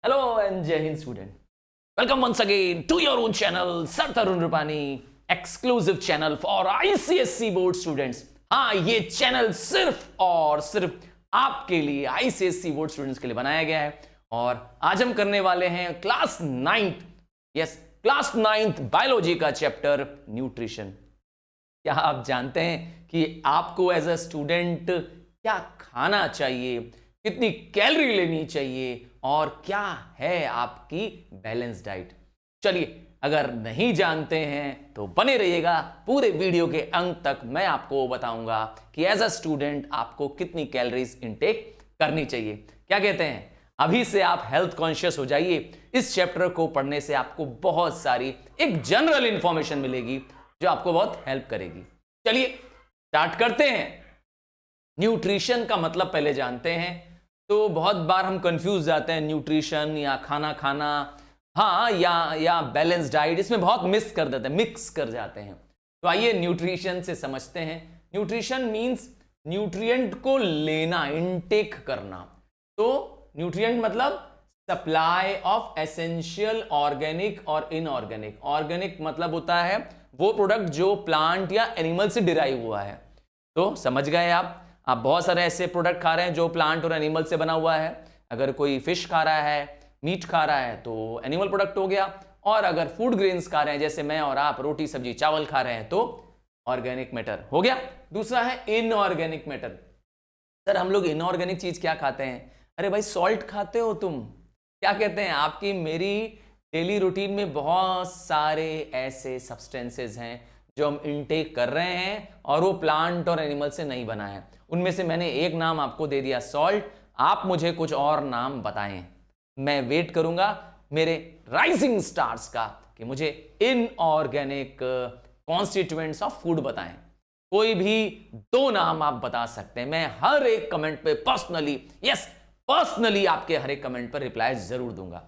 Hello and Jai Hind student. Welcome once again to your own channel, Sir Tarun Rupani, exclusive channel for ICSE board students. हाँ, ये channel सिर्फ और सिर्फ आपके लिए ICSE board students के लिए बनाया गया है और आज हम करने वाले हैं क्लास 9th बायोलॉजी का चैप्टर न्यूट्रिशन। क्या आप जानते हैं कि आपको एज अ स्टूडेंट क्या खाना चाहिए, कितनी कैलोरी लेनी चाहिए और क्या है आपकी बैलेंस डाइट? चलिए, अगर नहीं जानते हैं तो बने रहिएगा पूरे वीडियो के अंत तक। मैं आपको बताऊंगा कि एज अ स्टूडेंट आपको कितनी कैलोरीज इनटेक करनी चाहिए। क्या कहते हैं, अभी से आप हेल्थ कॉन्शियस हो जाइए। इस चैप्टर को पढ़ने से आपको बहुत सारी एक जनरल इंफॉर्मेशन मिलेगी जो आपको बहुत हेल्प करेगी। चलिए स्टार्ट करते हैं। न्यूट्रिशन का मतलब पहले जानते हैं। तो बहुत बार हम कंफ्यूज जाते हैं, न्यूट्रिशन या खाना खाना, हाँ या बैलेंस डाइट, इसमें बहुत मिक्स कर जाते हैं। तो आइए न्यूट्रिशन से समझते हैं। न्यूट्रिशन मींस न्यूट्रिएंट को लेना, इनटेक करना। तो न्यूट्रिएंट मतलब सप्लाई ऑफ एसेंशियल ऑर्गेनिक और इनऑर्गेनिक। ऑर्गेनिक मतलब होता है वो प्रोडक्ट जो प्लांट या एनिमल से डिराइव हुआ है। तो समझ गए आप बहुत सारे ऐसे प्रोडक्ट खा रहे हैं जो प्लांट और एनिमल से बना हुआ है। अगर कोई फिश खा रहा है, मीट खा रहा है तो एनिमल प्रोडक्ट हो गया, और अगर फूड ग्रेन्स खा रहे हैं जैसे मैं और आप रोटी सब्जी चावल खा रहे हैं तो ऑर्गेनिक मैटर हो गया। दूसरा है इनऑर्गेनिक मैटर। सर हम लोग इनऑर्गेनिक चीज क्या खाते हैं? अरे भाई सॉल्ट खाते हो तुम, क्या कहते हैं, आपकी मेरी डेली रूटीन में बहुत सारे ऐसे सब्सटेंसेस हैं जो हम इनटेक कर रहे हैं और वो प्लांट और एनिमल से नहीं बना है। उनमें से मैंने एक नाम आपको दे दिया सॉल्ट, आप मुझे कुछ और नाम बताएं। मैं वेट करूंगा मेरे राइजिंग स्टार्स का कि मुझे इनऑर्गेनिक कॉन्स्टिट्यूएंट्स ऑफ फूड बताएं। कोई भी दो नाम आप बता सकते हैं। मैं हर एक कमेंट पे पर्सनली आपके हर एक कमेंट पर रिप्लाई जरूर दूंगा।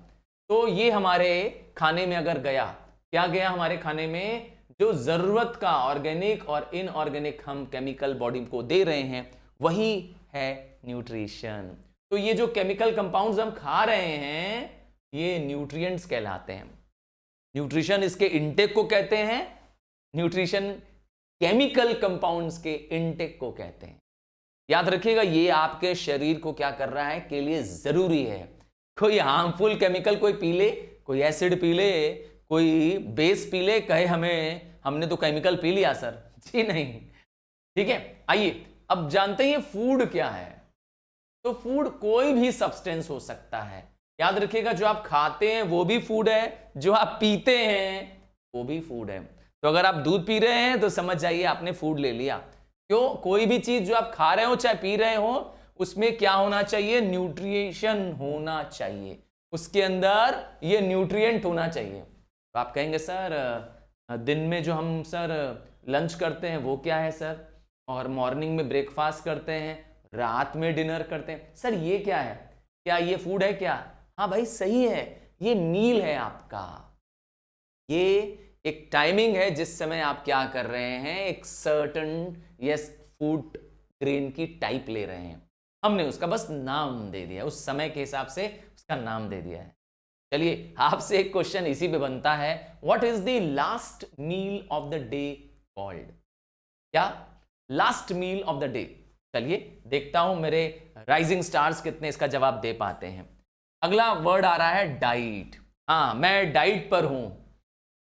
तो ये हमारे खाने में अगर गया, क्या गया हमारे खाने में? जो जरूरत का ऑर्गेनिक और इनऑर्गेनिक हम केमिकल बॉडी को दे रहे हैं वही है न्यूट्रिशन। तो ये जो केमिकल कंपाउंड्स हम खा रहे हैं ये न्यूट्रिएंट्स कहलाते हैं। न्यूट्रिशन इसके इनटेक को कहते हैं, न्यूट्रिशन केमिकल कंपाउंड्स के इनटेक को कहते हैं। याद रखिएगा ये आपके शरीर को क्या कर रहा है के लिए जरूरी है। कोई हार्मफुल केमिकल कोई पी ले, कोई एसिड पी ले, कोई बेस पी ले, कहे हमने तो केमिकल पी लिया सर, जी नहीं। ठीक है, आइए अब जानते हैं फूड क्या है। तो फूड कोई भी सब्सटेंस हो सकता है। याद रखिएगा जो आप खाते हैं वो भी फूड है, जो आप पीते हैं वो भी फूड है। तो अगर आप दूध पी रहे हैं तो समझ जाइए आपने फूड ले लिया। क्यों? कोई भी चीज जो आप खा रहे हो चाहे पी रहे हो उसमें क्या होना चाहिए? न्यूट्रिशन होना चाहिए, उसके अंदर ये न्यूट्रिएंट होना चाहिए। तो आप कहेंगे सर दिन में जो हम सर लंच करते हैं वो क्या है सर, और मॉर्निंग में ब्रेकफास्ट करते हैं, रात में डिनर करते हैं, सर ये क्या है? क्या ये फूड है क्या? हाँ भाई सही है, ये मील है आपका। ये एक टाइमिंग है जिस समय आप क्या कर रहे हैं, एक सर्टन फूड ग्रेन की टाइप ले रहे हैं। हमने उसका बस नाम दे दिया, उस समय के हिसाब से उसका नाम दे दिया है। चलिए आपसे एक क्वेश्चन इसी पे बनता है, what is the last meal of the day called? क्या last meal of the day? चलिए देखता हूं मेरे राइजिंग स्टार्स कितने इसका जवाब दे पाते हैं। अगला वर्ड आ रहा है डाइट। हाँ मैं डाइट पर हूं।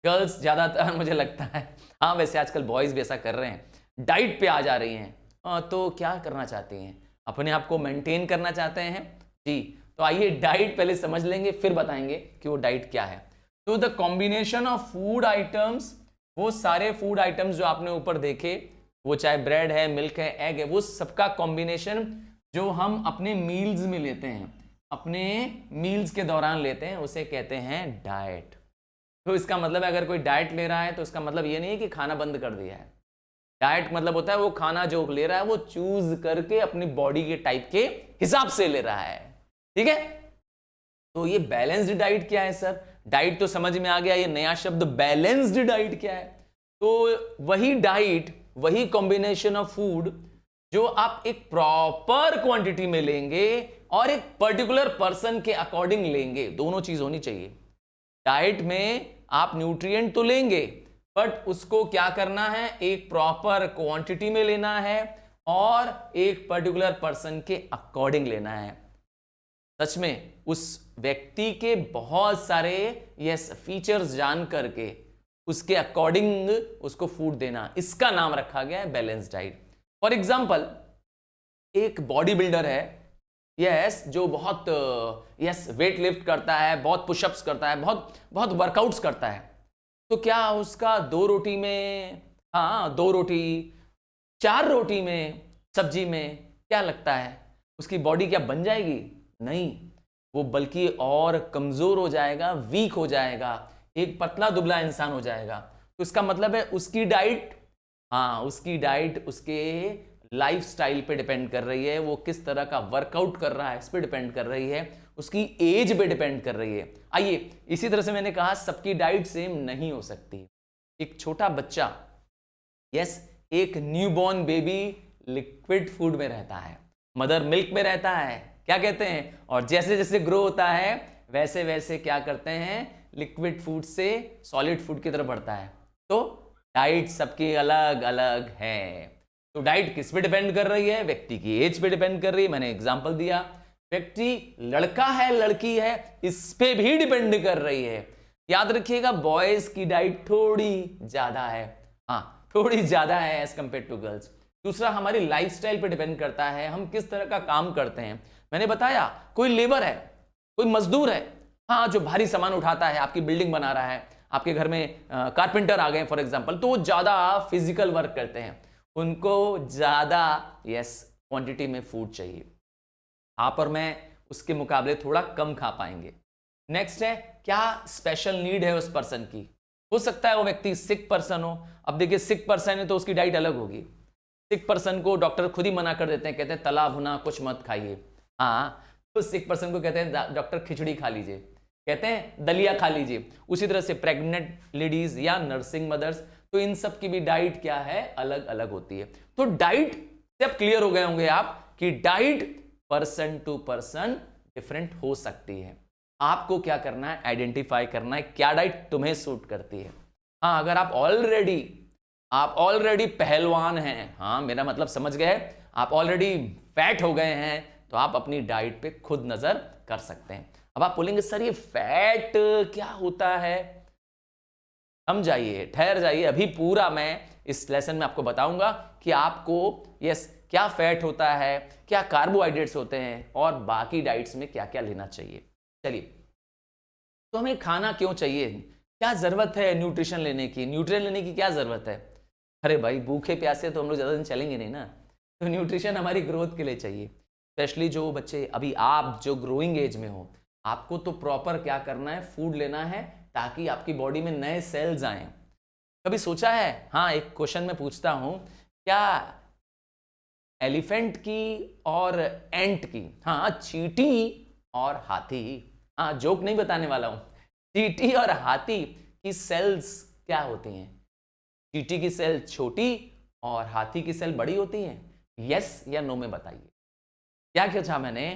गर्ल्स ज्यादातर मुझे लगता है, हाँ वैसे आजकल बॉयज भी ऐसा कर रहे हैं, डाइट पे आ जा रही हैं। तो क्या करना चाहती हैं? अपने आप को मेंटेन करना चाहते हैं जी। तो आइए डाइट पहले समझ लेंगे फिर बताएंगे कि वो डाइट क्या है। तो the combination of food items, वो सारे फूड आइटम्स जो आपने ऊपर देखे, वो चाहे ब्रेड है, मिल्क है, एग है, वो सबका कॉम्बिनेशन जो हम अपने मील्स में लेते हैं, अपने मील्स के दौरान लेते हैं, उसे कहते हैं डाइट। तो इसका मतलब है अगर कोई डाइट ले रहा है तो इसका मतलब ये नहीं है कि खाना बंद कर दिया है। डाइट मतलब होता है वो खाना जो ले रहा है वो चूज करके अपनी बॉडी के टाइप के हिसाब से ले रहा है। ठीक है, तो ये बैलेंस्ड डाइट क्या है सर? डाइट तो समझ में आ गया, ये नया शब्द बैलेंस्ड डाइट क्या है? तो वही डाइट, वही कॉम्बिनेशन ऑफ फूड जो आप एक प्रॉपर क्वांटिटी में लेंगे और एक पर्टिकुलर पर्सन के अकॉर्डिंग लेंगे। दोनों चीज होनी चाहिए। डाइट में आप न्यूट्रिएंट तो लेंगे, बट उसको क्या करना है, एक प्रॉपर क्वांटिटी में लेना है और एक पर्टिकुलर पर्सन के अकॉर्डिंग लेना है। सच में उस व्यक्ति के बहुत सारे फीचर्स जान करके उसके अकॉर्डिंग उसको फूड देना, इसका नाम रखा गया है बैलेंस डाइट। फॉर एग्जाम्पल, एक बॉडी बिल्डर है जो बहुत वेट लिफ्ट करता है, बहुत पुशअप्स करता है, बहुत बहुत वर्कआउट्स करता है, तो क्या उसका 2 रोटी में, 2 रोटी 4 रोटी में, सब्जी में, क्या लगता है उसकी बॉडी क्या बन जाएगी? नहीं, वो बल्कि और कमजोर हो जाएगा, वीक हो जाएगा, एक पतला दुबला इंसान हो जाएगा। तो इसका मतलब है उसकी डाइट उसके लाइफस्टाइल पे डिपेंड कर रही है, वो किस तरह का वर्कआउट कर रहा है इस पे डिपेंड कर रही है, उसकी एज पे डिपेंड कर रही है। आइए, इसी तरह से मैंने कहा सबकी डाइट सेम नहीं हो सकती। एक छोटा बच्चा, एक न्यूबॉर्न बेबी लिक्विड फूड में रहता है, मदर मिल्क में रहता है, क्या कहते हैं, और जैसे जैसे ग्रो होता है वैसे वैसे क्या करते हैं, लिक्विड फूड से सॉलिड फूड की तरफ बढ़ता है। तो डाइट सबकी अलग अलग है। तो डाइट किस पे डिपेंड कर रही है? व्यक्ति की एज पे डिपेंड कर रही है। मैंने एग्जांपल दिया, व्यक्ति लड़का है लड़की है, इस पे भी डिपेंड कर रही है। याद रखिएगा, बॉयज की डाइट थोड़ी ज्यादा है, थोड़ी ज्यादा है एज कंपेयर टू गर्ल्स। दूसरा, हमारी लाइफस्टाइल पे डिपेंड करता है, हम किस तरह का काम करते हैं। मैंने बताया, कोई लेबर है, कोई मजदूर है, जो भारी सामान उठाता है, आपकी बिल्डिंग बना रहा है, आपके घर में कारपेंटर आ गए फॉर एग्जांपल, तो वो ज्यादा फिजिकल वर्क करते हैं, उनको ज्यादा क्वांटिटी में फूड चाहिए। आप और मैं उसके मुकाबले थोड़ा कम खा पाएंगे। नेक्स्ट है, क्या स्पेशल नीड है उस पर्सन की। हो सकता है वो व्यक्ति सिक पर्सन हो। अब देखिए, सिक पर्सन है तो उसकी डाइट अलग होगी। सिक पर्सन को डॉक्टर खुद ही मना कर देते हैं, कहते हैं तला भुना कुछ मत खाइए। तो सिक पर्सन को कहते हैं डॉक्टर खिचड़ी खा लीजिए, कहते हैं दलिया खा लीजिए। उसी तरह से प्रेग्नेंट लेडीज या नर्सिंग मदर्स, तो इन सब की भी डाइट क्या है, अलग अलग होती है। तो डाइट से अब क्लियर हो गए होंगे आप कि diet person to person different हो सकती है। आपको क्या करना है, आइडेंटिफाई करना है क्या डाइट तुम्हें सूट करती है। अगर आप ऑलरेडी पहलवान हैं, मेरा मतलब समझ गए, आप ऑलरेडी फैट हो गए हैं, तो आप अपनी डाइट पे खुद नजर कर सकते हैं। अब आप बोलेंगे सर ये फैट क्या होता है, समझाइए, ठहर जाइए, अभी पूरा मैं इस लेसन में आपको बताऊंगा कि आपको क्या फैट होता है, क्या कार्बोहाइड्रेट्स होते हैं और बाकी डाइट्स में क्या क्या लेना चाहिए। चलिए, तो हमें खाना क्यों चाहिए, क्या जरूरत है न्यूट्रिशन लेने की, न्यूट्रिएंट लेने की क्या जरूरत है। अरे भाई, भूखे प्यासे तो हम लोग ज्यादा दिन चलेंगे नहीं ना, तो न्यूट्रिशन हमारी ग्रोथ के लिए चाहिए। स्पेशली जो बच्चे, अभी आप जो ग्रोइंग एज में हो, आपको तो प्रॉपर क्या करना है, फूड लेना है ताकि आपकी बॉडी में नए सेल्स आए। कभी सोचा है, एक क्वेश्चन मैं पूछता हूं, क्या एलिफेंट की और एंट की, चींटी और हाथी, जोक नहीं बताने वाला हूं, चींटी और हाथी की सेल्स क्या होती हैं? चींटी की सेल छोटी और हाथी की सेल बड़ी होती हैं। यस या नो में बताइए। क्या पूछा मैंने,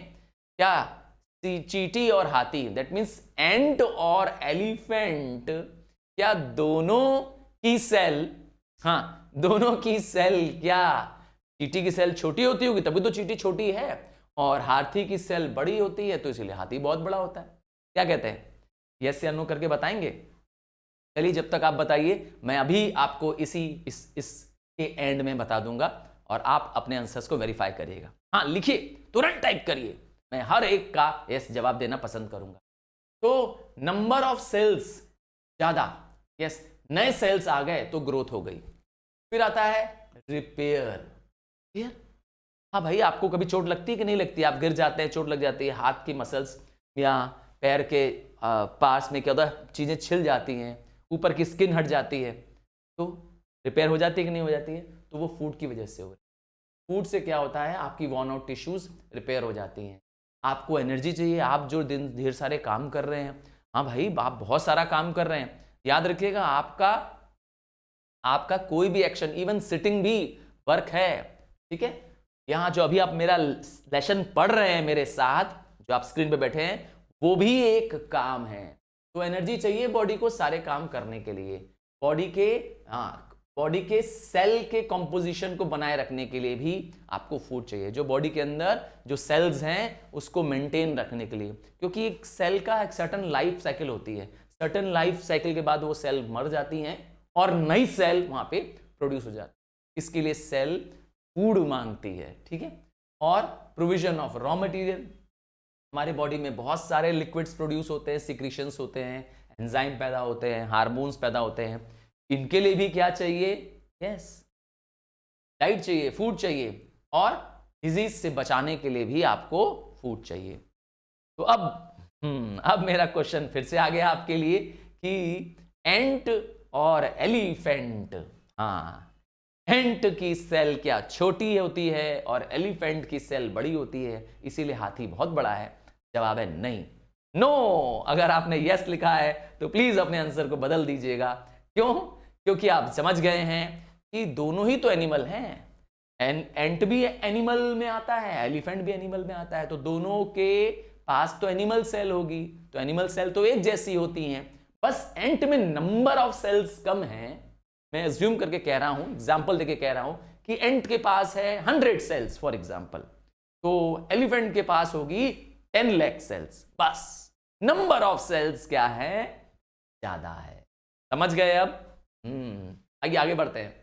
क्या चींटी और हाथी, दैट मीन्स एंट और एलिफेंट, क्या दोनों की सेल, दोनों की सेल, क्या चींटी की सेल छोटी होती होगी तभी तो चींटी छोटी है, और हाथी की सेल बड़ी होती है तो इसीलिए हाथी बहुत बड़ा होता है। क्या कहते हैं, यस या नो करके बताएंगे। चलिए, जब तक आप बताइए, मैं अभी आपको इसके एंड में बता दूंगा और आप अपने आंसर्स को वेरीफाई करिएगा। लिखिए, तुरंत टाइप करिए, मैं हर एक का यस जवाब देना पसंद करूंगा। तो नंबर ऑफ सेल्स ज्यादा, यस, नए सेल्स आ गए तो ग्रोथ हो गई। फिर आता है रिपेयर। भाई, आपको कभी चोट लगती है कि नहीं लगती? आप गिर जाते हैं, चोट लग जाती है, हाथ की मसल्स या पैर के पार्ट्स में क्या होता है, चीजें छिल जाती हैं, ऊपर की स्किन हट जाती है, तो रिपेयर हो जाती है कि नहीं हो जाती है? तो वो फूड की वजह से हो रही है। फूड से क्या होता है, आपकी वॉर्न आउट टिश्यूज रिपेयर हो जाती हैं। आपको एनर्जी चाहिए, आप जो दिन ढेर सारे काम कर रहे हैं, भाई आप बहुत सारा काम कर रहे हैं, याद रखिएगा आपका कोई भी एक्शन, इवन सिटिंग भी वर्क है, ठीक है? यहाँ जो अभी आप मेरा लेसन पढ़ रहे हैं मेरे साथ, जो आप स्क्रीन पे बैठे हैं, वो भी एक काम है। तो एनर्जी चाहिए बॉडी को सारे काम करने के लिए, बॉडी के सेल के कंपोजिशन को बनाए रखने के लिए भी आपको फूड चाहिए, जो बॉडी के अंदर जो सेल्स हैं उसको मेंटेन रखने के लिए, क्योंकि एक सेल का एक सर्टन लाइफ साइकिल होती है। सर्टन लाइफ साइकिल के बाद वो सेल मर जाती हैं और नई सेल वहां पे प्रोड्यूस हो जाती है। इसके लिए सेल फूड मांगती है, ठीक है। और प्रोविजन ऑफ रॉ मटेरियल, हमारे बॉडी में बहुत सारे लिक्विड्स प्रोड्यूस होते हैं, सिक्रीशंस होते हैं, एंजाइम पैदा होते हैं, हार्मोन्स पैदा होते हैं। इनके लिए भी क्या चाहिए? यस, डाइट चाहिए, फूड चाहिए, और डिजीज से बचाने के लिए भी आपको फूड चाहिए। तो अब मेरा क्वेश्चन फिर से आ गया आपके लिए कि एंट और एलिफेंट, एंट की सेल क्या छोटी होती है और एलिफेंट की सेल बड़ी होती है, इसीलिए हाथी बहुत बड़ा है? जवाब है नहीं, नो। अगर आपने यस लिखा है तो प्लीज अपने आंसर को बदल दीजिएगा। क्यों? क्योंकि आप समझ गए हैं कि दोनों ही तो एनिमल हैं। एंट भी एनिमल में आता है, एलिफेंट भी एनिमल में आता है, तो दोनों के पास तो एनिमल सेल होगी, तो एनिमल सेल तो एक जैसी होती हैं, बस एंट में नंबर ऑफ सेल्स कम है। मैं अज्यूम करके कह रहा हूं, एग्जांपल देके कह रहा हूं कि एंट के पास है 100 सेल्स फॉर एग्जांपल, तो एलिफेंट के पास होगी 10 लाख सेल्स, बस नंबर ऑफ सेल्स क्या है? ज्यादा है। समझ गए? अब आगे बढ़ते हैं।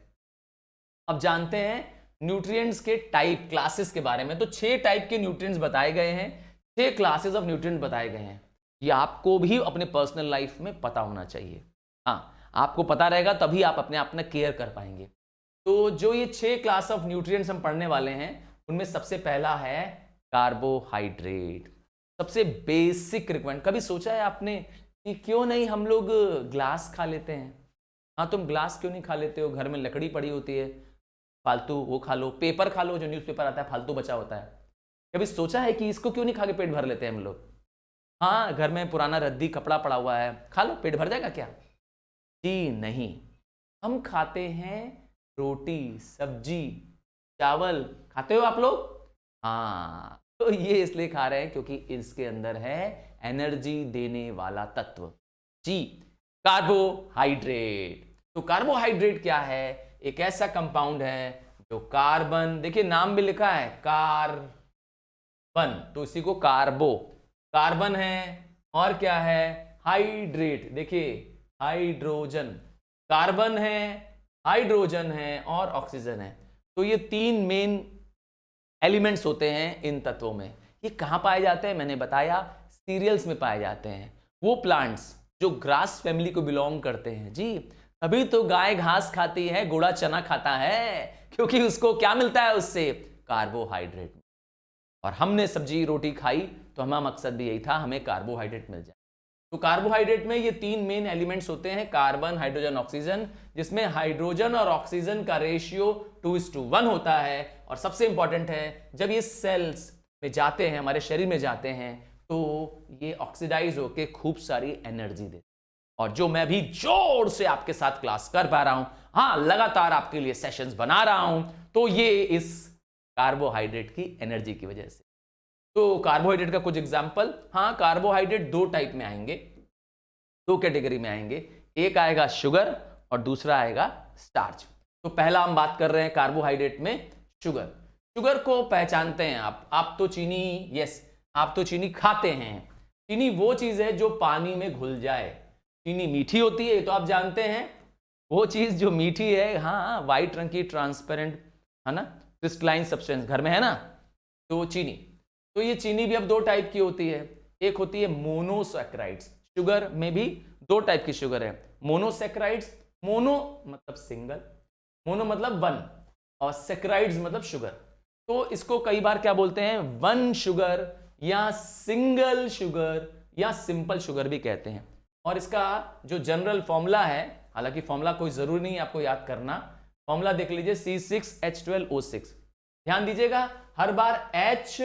अब जानते हैं न्यूट्रिएंट्स के टाइप, क्लासेस के बारे में। तो 6 टाइप के न्यूट्रिएंट्स बताए गए हैं, 6 क्लासेस ऑफ न्यूट्रिएंट बताए गए हैं। ये आपको भी अपने पर्सनल लाइफ में पता होना चाहिए। आपको पता रहेगा तभी आप अपने आप में केयर कर पाएंगे। तो जो ये 6 क्लास ऑफ न्यूट्रिएंट्स हम पढ़ने वाले हैं, उनमें सबसे पहला है कार्बोहाइड्रेट। सबसे बेसिक रिक्वायरमेंट। कभी सोचा है आपने कि क्यों नहीं हम लोग ग्लास खा लेते हैं? तुम ग्लास क्यों नहीं खा लेते हो? घर में लकड़ी पड़ी होती है, फालतू वो खा लो, पेपर खा लो, जो न्यूज़पेपर आता है फालतू बचा होता है। कभी सोचा है कि इसको क्यों नहीं खा के पेट भर लेते हैं हम लोग? घर में पुराना रद्दी कपड़ा पड़ा हुआ है, खा लो, पेट भर जाएगा क्या? जी नहीं, हम खाते हैं रोटी, सब्जी, चावल। खाते हो आप लोग? तो ये इसलिए खा रहे हैं क्योंकि इसके अंदर है एनर्जी देने वाला तत्व, जी, कार्बोहाइड्रेट। तो कार्बोहाइड्रेट क्या है? एक ऐसा कंपाउंड है जो कार्बन, देखिए नाम भी लिखा है कार्बन, तो इसी को कार्बन है, और क्या है? हाइड्रेट, देखिए हाइड्रोजन। कार्बन है, हाइड्रोजन है और ऑक्सीजन है। तो ये 3 मेन एलिमेंट्स होते हैं इन तत्वों में। ये कहां पाए जाते हैं? मैंने बताया सीरियल्स में पाए जाते हैं, वो प्लांट्स जो ग्रास फैमिली को बिलोंग करते हैं, जी। तभी तो गाय घास खाती है, घोड़ा चना खाता है, क्योंकि उसको क्या मिलता है? उससे कार्बोहाइड्रेट। और हमने सब्जी रोटी खाई तो हमारा मकसद भी यही था, हमें कार्बोहाइड्रेट मिल जाए। तो कार्बोहाइड्रेट में ये 3 मेन एलिमेंट्स होते हैं, कार्बन, हाइड्रोजन, ऑक्सीजन, जिसमें हाइड्रोजन और ऑक्सीजन का रेशियो 2:1 होता है। और सबसे इंपॉर्टेंट है, जब ये सेल्स में जाते हैं, हमारे शरीर में जाते हैं, तो ये ऑक्सीडाइज होकर खूब सारी एनर्जी देते हैं। और जो मैं भी जोर से आपके साथ क्लास कर पा रहा हूं, लगातार आपके लिए सेशंस बना रहा हूं, तो ये इस कार्बोहाइड्रेट की एनर्जी की वजह से। तो कार्बोहाइड्रेट का कुछ एग्जांपल, कार्बोहाइड्रेट 2 टाइप में आएंगे, 2 कैटेगरी में आएंगे। एक आएगा शुगर और दूसरा आएगा स्टार्च। तो पहला हम बात कर रहे हैं कार्बोहाइड्रेट में शुगर। शुगर को पहचानते हैं आप तो चीनी, यस, आप तो चीनी खाते हैं। चीनी वो चीज है जो पानी में घुल जाए। चीनी मीठी होती है, ये तो आप जानते हैं। वो चीज जो मीठी है, व्हाइट रंग की ट्रांसपेरेंट, है ना, क्रिस्टलाइन सब्सटेंस घर में है ना, तो चीनी। तो ये चीनी भी अब 2 टाइप की होती है। एक होती है मोनोसैकेराइड्स। शुगर में भी 2 टाइप की शुगर है, मोनोसैकेराइड्स, मोनो मतलब सिंगल, मोनो मतलब 1, और सैकेराइड्स मतलब शुगर। तो इसको कई बार क्या बोलते हैं? 1 शुगर या सिंगल शुगर या सिंपल शुगर भी कहते हैं। और इसका जो जनरल फॉर्मूला है, हालांकि फॉर्मूला कोई जरूरी नहीं है आपको याद करना, फॉर्मूला देख लीजिए, C6H12O6। ध्यान दीजिएगा, हर बार H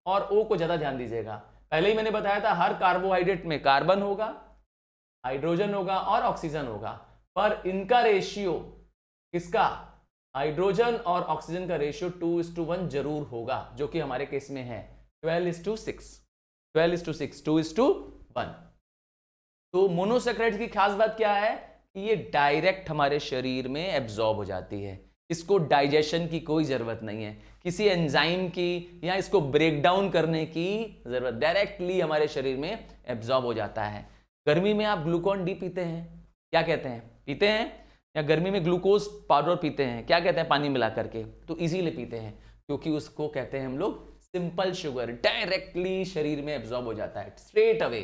और O को ज्यादा ध्यान दीजिएगा। पहले ही मैंने बताया था, हर कार्बोहाइड्रेट में कार्बन होगा, हाइड्रोजन होगा और ऑक्सीजन होगा, पर इनका रेशियो किसका? हाइड्रोजन और ऑक्सीजन का रेशियो 2:1 जरूर होगा, जो कि हमारे केस में है 12:6, 12:6, 2:1। तो मोनोसेक्राइड्स की खास बात क्या है कि ये डायरेक्ट हमारे शरीर में एब्जॉर्ब हो जाती है, इसको डाइजेशन की कोई जरूरत नहीं है, किसी एंजाइम की या इसको ब्रेक डाउन करने की जरूरत, डायरेक्टली हमारे शरीर में एब्जॉर्ब हो जाता है। गर्मी में आप ग्लूकोन डी पीते हैं, क्या कहते हैं, पीते हैं, या गर्मी में ग्लूकोज पाउडर पीते हैं, क्या कहते हैं, पानी मिला करके, तो इजीली पीते हैं क्योंकि उसको कहते हैं हम लोग सिंपल शुगर, डायरेक्टली शरीर में एब्जॉर्ब हो जाता है स्ट्रेट अवे।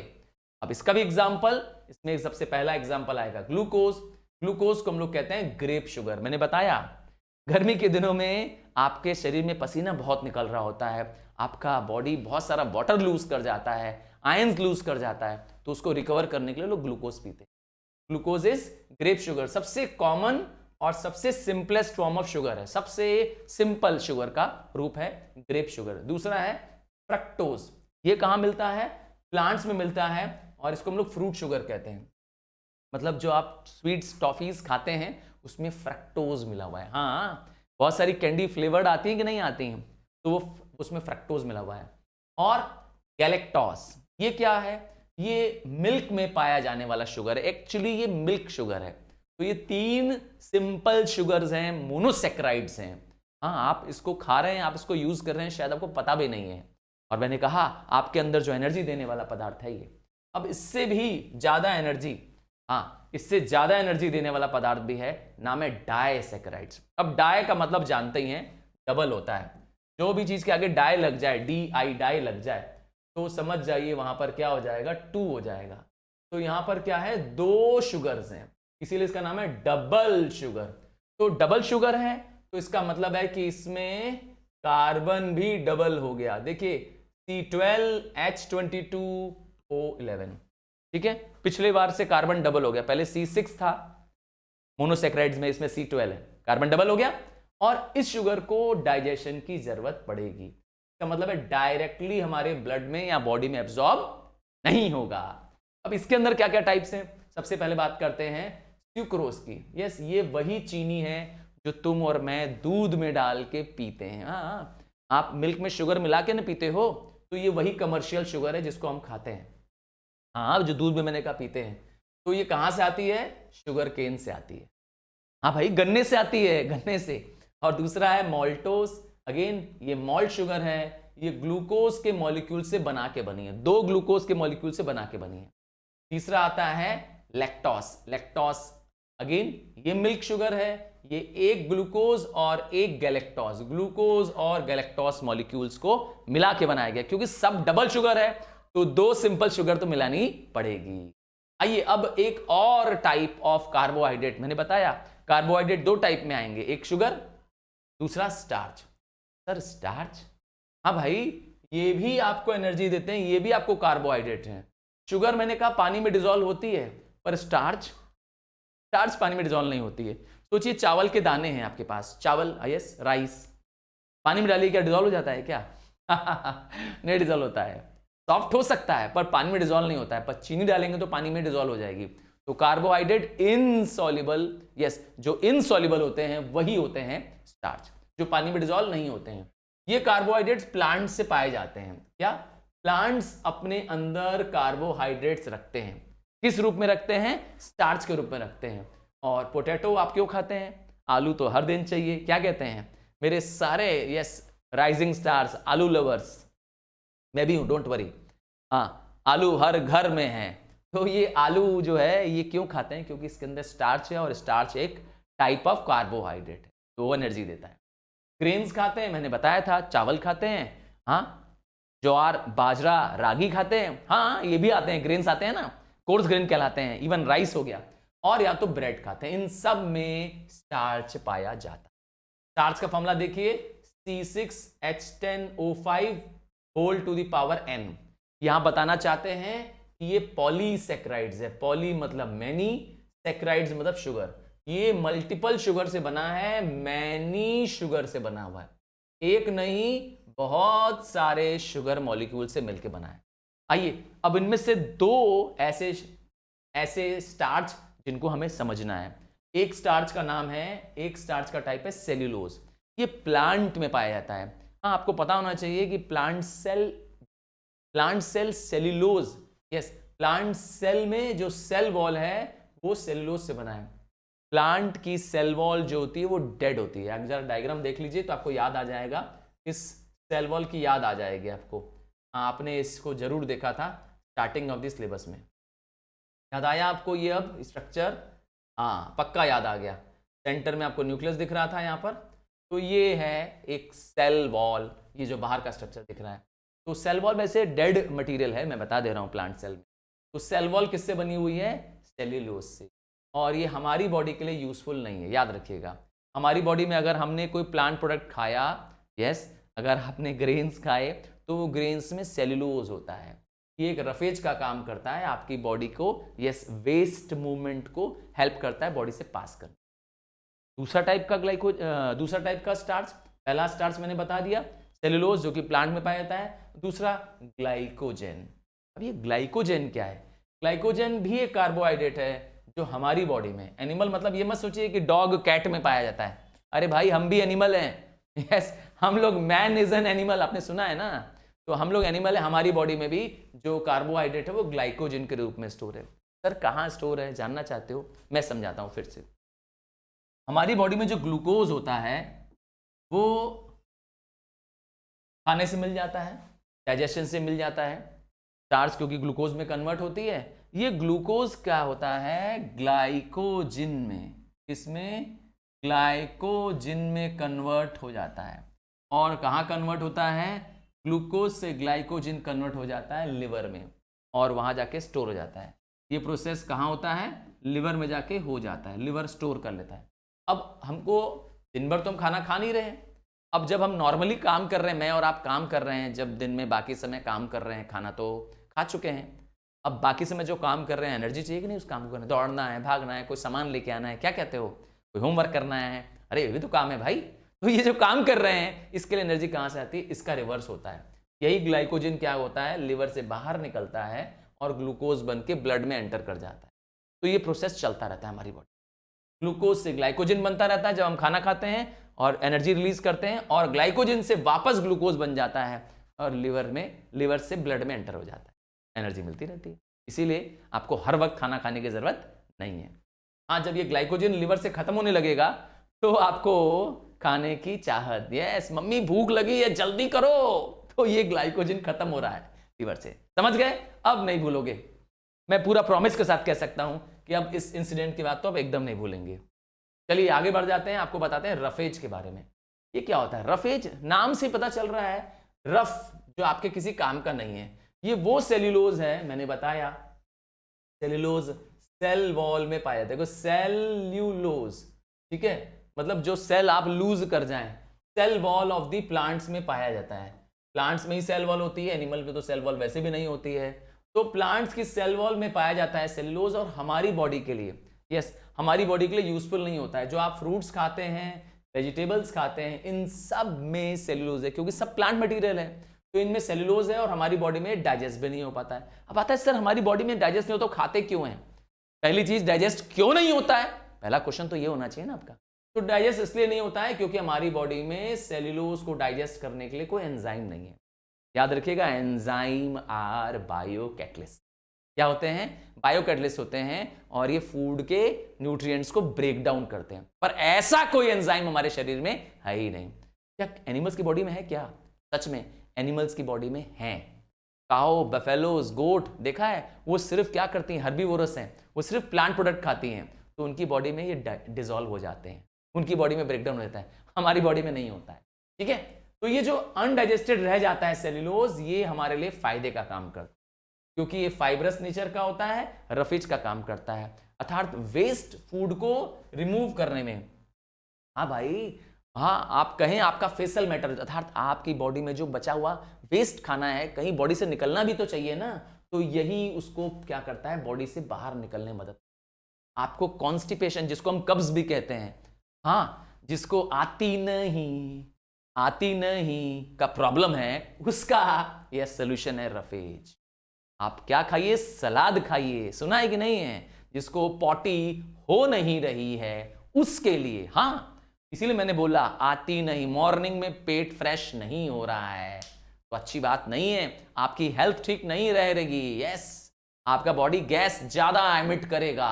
अब इसका भी एग्जांपल, इसमें सबसे पहला एग्जांपल आएगा ग्लूकोज। ग्लूकोज को हम लोग कहते हैं ग्रेप शुगर। मैंने बताया गर्मी के दिनों में आपके शरीर में पसीना बहुत निकल रहा होता है, आपका बॉडी बहुत सारा वाटर लूज कर जाता है, आयंस लूज कर जाता है, तो उसको रिकवर करने के लिए लोग ग्लूकोज पीते हैं। ग्लूकोज इज ग्रेप शुगर, सबसे कॉमन और सबसे सिंपलेस्ट फॉर्म ऑफ शुगर है, सबसे सिंपल शुगर का रूप है ग्रेप शुगर। दूसरा है फ्रक्टोज, ये कहां मिलता है, प्लांट्स में मिलता है, और इसको हम लोग फ्रूट शुगर कहते हैं, मतलब जो आप स्वीट्स टॉफीज खाते हैं उसमें फ्रक्टोज मिला हुआ है। हाँ, बहुत सारी कैंडी फ्लेवर्ड आती हैं कि नहीं आती हैं, तो वो उसमें फ्रक्टोज मिला हुआ है। और गैलेक्टोस, ये क्या है, ये मिल्क में पाया जाने वाला शुगर है, एक्चुअली ये मिल्क शुगर है। तो ये 3 सिंपल शुगर्स हैं, मोनोसेक्राइड्स हैं। हाँ, आप इसको खा रहे हैं, आप इसको यूज कर रहे हैं, शायद आपको पता भी नहीं है। और मैंने कहा आपके अंदर जो एनर्जी देने वाला पदार्थ है ये, अब इससे भी ज्यादा एनर्जी, हाँ, इससे ज्यादा एनर्जी देने वाला पदार्थ भी है, नाम है डाइसैकेराइड्स। अब डाई का मतलब जानते ही हैं, डबल होता है। जो भी चीज के आगे डाई लग जाए, DI डाई लग जाए, तो समझ जाइए वहां पर क्या हो जाएगा, 2 हो जाएगा। तो यहां पर क्या है, 2 शुगर्स हैं, इसीलिए इसका नाम है डबल शुगर। तो डबल शुगर है तो इसका मतलब है कि इसमें कार्बन भी डबल हो गया। देखिए C12H22O11, ठीक है, पिछले बार से कार्बन डबल हो गया, पहले C6 था मोनोसेक्राइड्स में, इसमें C12 है, कार्बन डबल हो गया, और इस शुगर को डाइजेशन की जरूरत पड़ेगी। इसका मतलब है डायरेक्टली हमारे ब्लड में या बॉडी में एब्जॉर्ब नहीं होगा। अब इसके अंदर क्या क्या टाइप्स हैं, सबसे पहले बात करते हैं सुक्रोज की। यस, ये वही चीनी है जो तुम और मैं दूध में डाल के पीते हैं। हाँ, आप मिल्क में शुगर मिला के ना पीते हो, तो ये वही कमर्शियल शुगर है जिसको हम खाते हैं। हाँ, जो दूध में मैंने कहा पीते हैं, तो ये कहां से आती है, शुगर केन से आती है। हाँ भाई, गन्ने से आती है, गन्ने से। और दूसरा है मॉल्टोस, अगेन ये मॉल्ट शुगर है, ये ग्लूकोज के मॉलिक्यूल से बना के बनी है, 2 ग्लूकोज के मॉलिक्यूल से बना के बनी है। तीसरा आता है लैक्टोस। लैक्टोस अगेन ये मिल्क शुगर है, ये 1 ग्लूकोज और 1 गैलेक्टोस, ग्लूकोज और गैलेक्टोस मॉलिक्यूल्स को मिला के बनाया गया। क्योंकि सब डबल शुगर है तो 2 सिंपल शुगर तो मिलानी पड़ेगी। आइए अब एक और टाइप ऑफ कार्बोहाइड्रेट, मैंने बताया कार्बोहाइड्रेट 2 टाइप में आएंगे, एक शुगर, दूसरा स्टार्च। सर स्टार्च, हाँ भाई, ये भी आपको एनर्जी देते हैं, ये भी आपको कार्बोहाइड्रेट हैं। शुगर मैंने कहा पानी में डिसॉल्व होती है, पर स्टार्च पानी में डिसॉल्व नहीं होती है। सोचिए चावल के दाने हैं आपके पास, चावल, यस, राइस, पानी में डालिए क्या डिसॉल्व हो जाता है क्या? नहीं डिसॉल्व होता है, सॉफ्ट हो सकता है पर पानी में डिसॉल्व नहीं होता है, पर चीनी डालेंगे तो पानी में डिसॉल्व हो जाएगी। तो कार्बोहाइड्रेट इनसॉल्युबल, यस, जो इनसॉल्युबल होते हैं वही होते हैं स्टार्च, जो पानी में डिसॉल्व नहीं होते हैं। ये कार्बोहाइड्रेट्स प्लांट से पाए जाते हैं। क्या? प्लांट्स अपने अंदर कार्बोहाइड्रेट्स रखते हैं। किस रूप में रखते हैं? स्टार्च के रूप में रखते हैं। और पोटैटो आप क्यों खाते हैं? आलू तो हर दिन चाहिए। क्या कहते हैं मेरे सारे यस राइजिंग स्टार्स, आलू लवर्स, मैं भी हूं, डोंट वरी। हाँ, आलू हर घर में है। तो ये आलू जो है ये क्यों खाते हैं? क्योंकि इसके अंदर स्टार्च है और स्टार्च एक टाइप ऑफ कार्बोहाइड्रेट है, तो वो एनर्जी देता है। ग्रेन्स खाते हैं, मैंने बताया था, चावल खाते हैं, हाँ, ज्वार, बाजरा, रागी खाते हैं, हाँ ये भी आते हैं, ग्रेन्स आते हैं ना, कोर्स ग्रेन कहलाते हैं। इवन राइस हो गया, और या तो ब्रेड खाते हैं। इन सब में स्टार्च पाया जाता है। स्टार्च का फॉर्मूला देखिए, C6H10O5 whole to the power n। यहां बताना चाहते हैं कि ये पॉलीसेक्राइड्स है। पॉली मतलब मैनी, सेक्राइड्स मतलब शुगर। ये मल्टीपल शुगर से बना है, मैनी शुगर से बना हुआ है। एक नहीं, बहुत सारे शुगर मॉलिक्यूल से मिलकर बना है। आइए अब इनमें से दो ऐसे स्टार्च जिनको हमें समझना है। एक स्टार्च का नाम है, एक स्टार्च का टाइप है सेल्यूलोज। ये प्लांट में पाया जाता है। हाँ, आपको पता होना चाहिए कि plant cell cellulose, yes, plant cell में जो सेल वॉल है वो सेल्यूलोज से बना है। प्लांट की सेल वॉल जो होती है वो डेड होती है। आप जरा डायग्राम देख लीजिए तो आपको याद आ जाएगा, इस सेल वॉल की याद आ जाएगी आपको। आपने इसको जरूर देखा था स्टार्टिंग ऑफ द सिलेबस में। याद आया आपको ये अब स्ट्रक्चर? हाँ, पक्का याद आ गया। सेंटर में आपको न्यूक्लियस दिख रहा था यहाँ पर, तो ये है एक सेल वॉल, ये जो बाहर का स्ट्रक्चर दिख रहा है। तो सेल वॉल वैसे डेड मटेरियल है, मैं बता दे रहा हूँ प्लांट सेल में। तो सेल वॉल किससे बनी हुई है? सेल्यूलोज से। और ये हमारी बॉडी के लिए यूजफुल नहीं है, याद रखिएगा। हमारी बॉडी में अगर हमने कोई प्लांट प्रोडक्ट खाया, यस, अगर आपने ग्रेन्स खाए तो वो ग्रेन्स में सेल्यूलोज होता है। ये एक रफेज का काम करता है आपकी बॉडी को, यस, वेस्ट मूवमेंट को हेल्प करता है बॉडी से पास करने। दूसरा टाइप का स्टार्च, पहला स्टार्च मैंने बता दिया सेल्यूलोज जो कि प्लांट में पाया जाता है। दूसरा ग्लाइकोजन। अब ये ग्लाइकोजन क्या है? ग्लाइकोजन भी एक कार्बोहाइड्रेट है जो हमारी बॉडी में, एनिमल मतलब ये मत सोचिए कि डॉग कैट में पाया जाता है। अरे भाई, हम भी एनिमल हैं, यस, हम लोग, मैन इज एन एनिमल, आपने सुना है ना? तो हम लोग एनिमल है, हमारी बॉडी में भी जो कार्बोहाइड्रेट है वो ग्लाइकोजन के रूप में स्टोर है। सर कहाँ स्टोर है, जानना चाहते हो? मैं समझाता हूँ फिर से। हमारी बॉडी में जो ग्लूकोज होता है वो खाने से मिल जाता है, डाइजेशन से मिल जाता है, स्टार्च क्योंकि ग्लूकोज में कन्वर्ट होती है। ये ग्लूकोज क्या होता है? ग्लाइकोजिन में, किसमें? ग्लाइकोजिन में कन्वर्ट हो जाता है। और कहाँ कन्वर्ट होता है? ग्लूकोज से ग्लाइकोजिन कन्वर्ट हो जाता है लिवर में, और वहां जाके स्टोर हो जाता है। ये प्रोसेस कहाँ होता है? लिवर में जाके हो जाता है, लिवर स्टोर कर लेता है। अब हमको दिन भर तो हम खाना खा नहीं रहे हैं। अब जब हम नॉर्मली काम कर रहे हैं, मैं और आप काम कर रहे हैं, जब दिन में बाकी समय काम कर रहे हैं, खाना तो खा चुके हैं, अब बाकी समय जो काम कर रहे हैं, एनर्जी चाहिए कि नहीं उस काम को करने? दौड़ना है, भागना है, कोई सामान लेके आना है, क्या कहते हो, कोई होमवर्क करना है, अरे ये भी तो काम है भाई। तो ये जो काम कर रहे हैं इसके लिए एनर्जी कहाँ से आती है? इसका रिवर्स होता है। यही ग्लाइकोजन क्या होता है? लिवर से बाहर निकलता है और ग्लूकोज बन के ब्लड में एंटर कर जाता है। तो ये प्रोसेस चलता रहता है हमारी बॉडी। ग्लूकोज से ग्लाइकोजन बनता रहता है जब हम खाना खाते हैं और एनर्जी रिलीज करते हैं, और ग्लाइकोजन से वापस ग्लूकोज बन जाता है और लिवर से ब्लड में एंटर हो जाता है, एनर्जी मिलती रहती है। इसीलिए आपको हर वक्त खाना खाने की जरूरत नहीं है। हाँ, जब ये ग्लाइकोजन लिवर से खत्म होने लगेगा तो आपको खाने की चाहत, यस मम्मी भूख लगी है जल्दी करो, तो ये ग्लाइकोजन खत्म हो रहा है लिवर से। समझ गए? अब नहीं भूलोगे, मैं पूरा प्रॉमिस के साथ कह सकता हूं कि अब इस इंसिडेंट की बात तो अब एकदम नहीं भूलेंगे। चलिए आगे बढ़ जाते हैं, आपको बताते हैं रफेज के बारे में। ये क्या होता है रफेज? नाम से पता चल रहा है रफ, जो आपके किसी काम का नहीं है। ये वो सेल्यूलोज है, मैंने बताया सेल्यूलोज सेल वॉल में पाया जाता है, सेल्यूलोज, ठीक है, मतलब जो सेल आप लूज कर जाएं, cell wall of the plants में पाया जाता है। प्लांट्स में ही सेल वॉल होती है, एनिमल में तो सेल वॉल वैसे भी नहीं होती है। तो प्लांट्स की सेल वॉल में पाया जाता है सेल्यूलोज, और हमारी बॉडी के लिए, यस, हमारी बॉडी के लिए यूजफुल नहीं होता है। जो आप फ्रूट्स खाते हैं, वेजिटेबल्स खाते हैं, इन सब में सेल्यूलोज है, क्योंकि सब प्लांट मटेरियल है, तो इनमें सेल्यूलोज है और हमारी बॉडी में डाइजेस्ट भी नहीं हो पाता है। अब आता है सर हमारी बॉडी में डाइजेस्ट नहीं होता, तो खाते क्यों हैं? पहली चीज, डाइजेस्ट क्यों नहीं होता है, पहला क्वेश्चन तो ये होना चाहिए ना आपका। तो डाइजेस्ट इसलिए नहीं होता है क्योंकि हमारी बॉडी में सेल्यूलोज को डाइजेस्ट करने के लिए कोई एंजाइम नहीं है। याद रखिएगा, एंजाइम आर बायोकैटलिस्ट। क्या होते हैं? बायोकैटलिस्ट होते हैं, और ये फूड के न्यूट्रिएंट्स को ब्रेक डाउन करते हैं। पर ऐसा कोई एंजाइम हमारे शरीर में है ही नहीं। क्या एनिमल्स की बॉडी में है क्या? सच में एनिमल्स की बॉडी में है। काओ, बफेलोज, गोट, देखा है वो सिर्फ क्या करती हैं? हर्बीवोरस हैं, वो सिर्फ प्लांट प्रोडक्ट खाती हैं, तो उनकी बॉडी में ये डिसॉल्व हो जाते हैं, उनकी बॉडी में ब्रेकडाउन होता है, हमारी बॉडी में नहीं होता है। ठीक है, तो ये जो अनडाइजेस्टेड रह जाता है सेल्यूलोज, ये हमारे लिए फायदे का काम करता है, क्योंकि ये फाइब्रस नेचर का होता है, रफेज का काम करता है, अर्थात वेस्ट फूड को रिमूव करने में। हाँ भाई, हाँ, आप कहें आपका फेसल मैटर, अर्थात आपकी बॉडी में जो बचा हुआ वेस्ट खाना है, कहीं बॉडी से निकलना भी तो चाहिए ना, तो यही उसको क्या करता है? बॉडी से बाहर निकलने में मदद। आपको कॉन्स्टिपेशन, जिसको हम कब्ज भी कहते हैं, हाँ, जिसको आती नहीं का प्रॉब्लम है, उसका यह सोल्यूशन है रफेज। आप क्या खाइए? सलाद खाइए, सुना है कि नहीं है? जिसको पॉटी हो नहीं रही है उसके लिए। हाँ, इसीलिए मैंने बोला आती नहीं, मॉर्निंग में पेट फ्रेश नहीं हो रहा है तो अच्छी बात नहीं है, आपकी हेल्थ ठीक नहीं रह रहेगी। यस, आपका बॉडी गैस ज्यादा एमिट करेगा,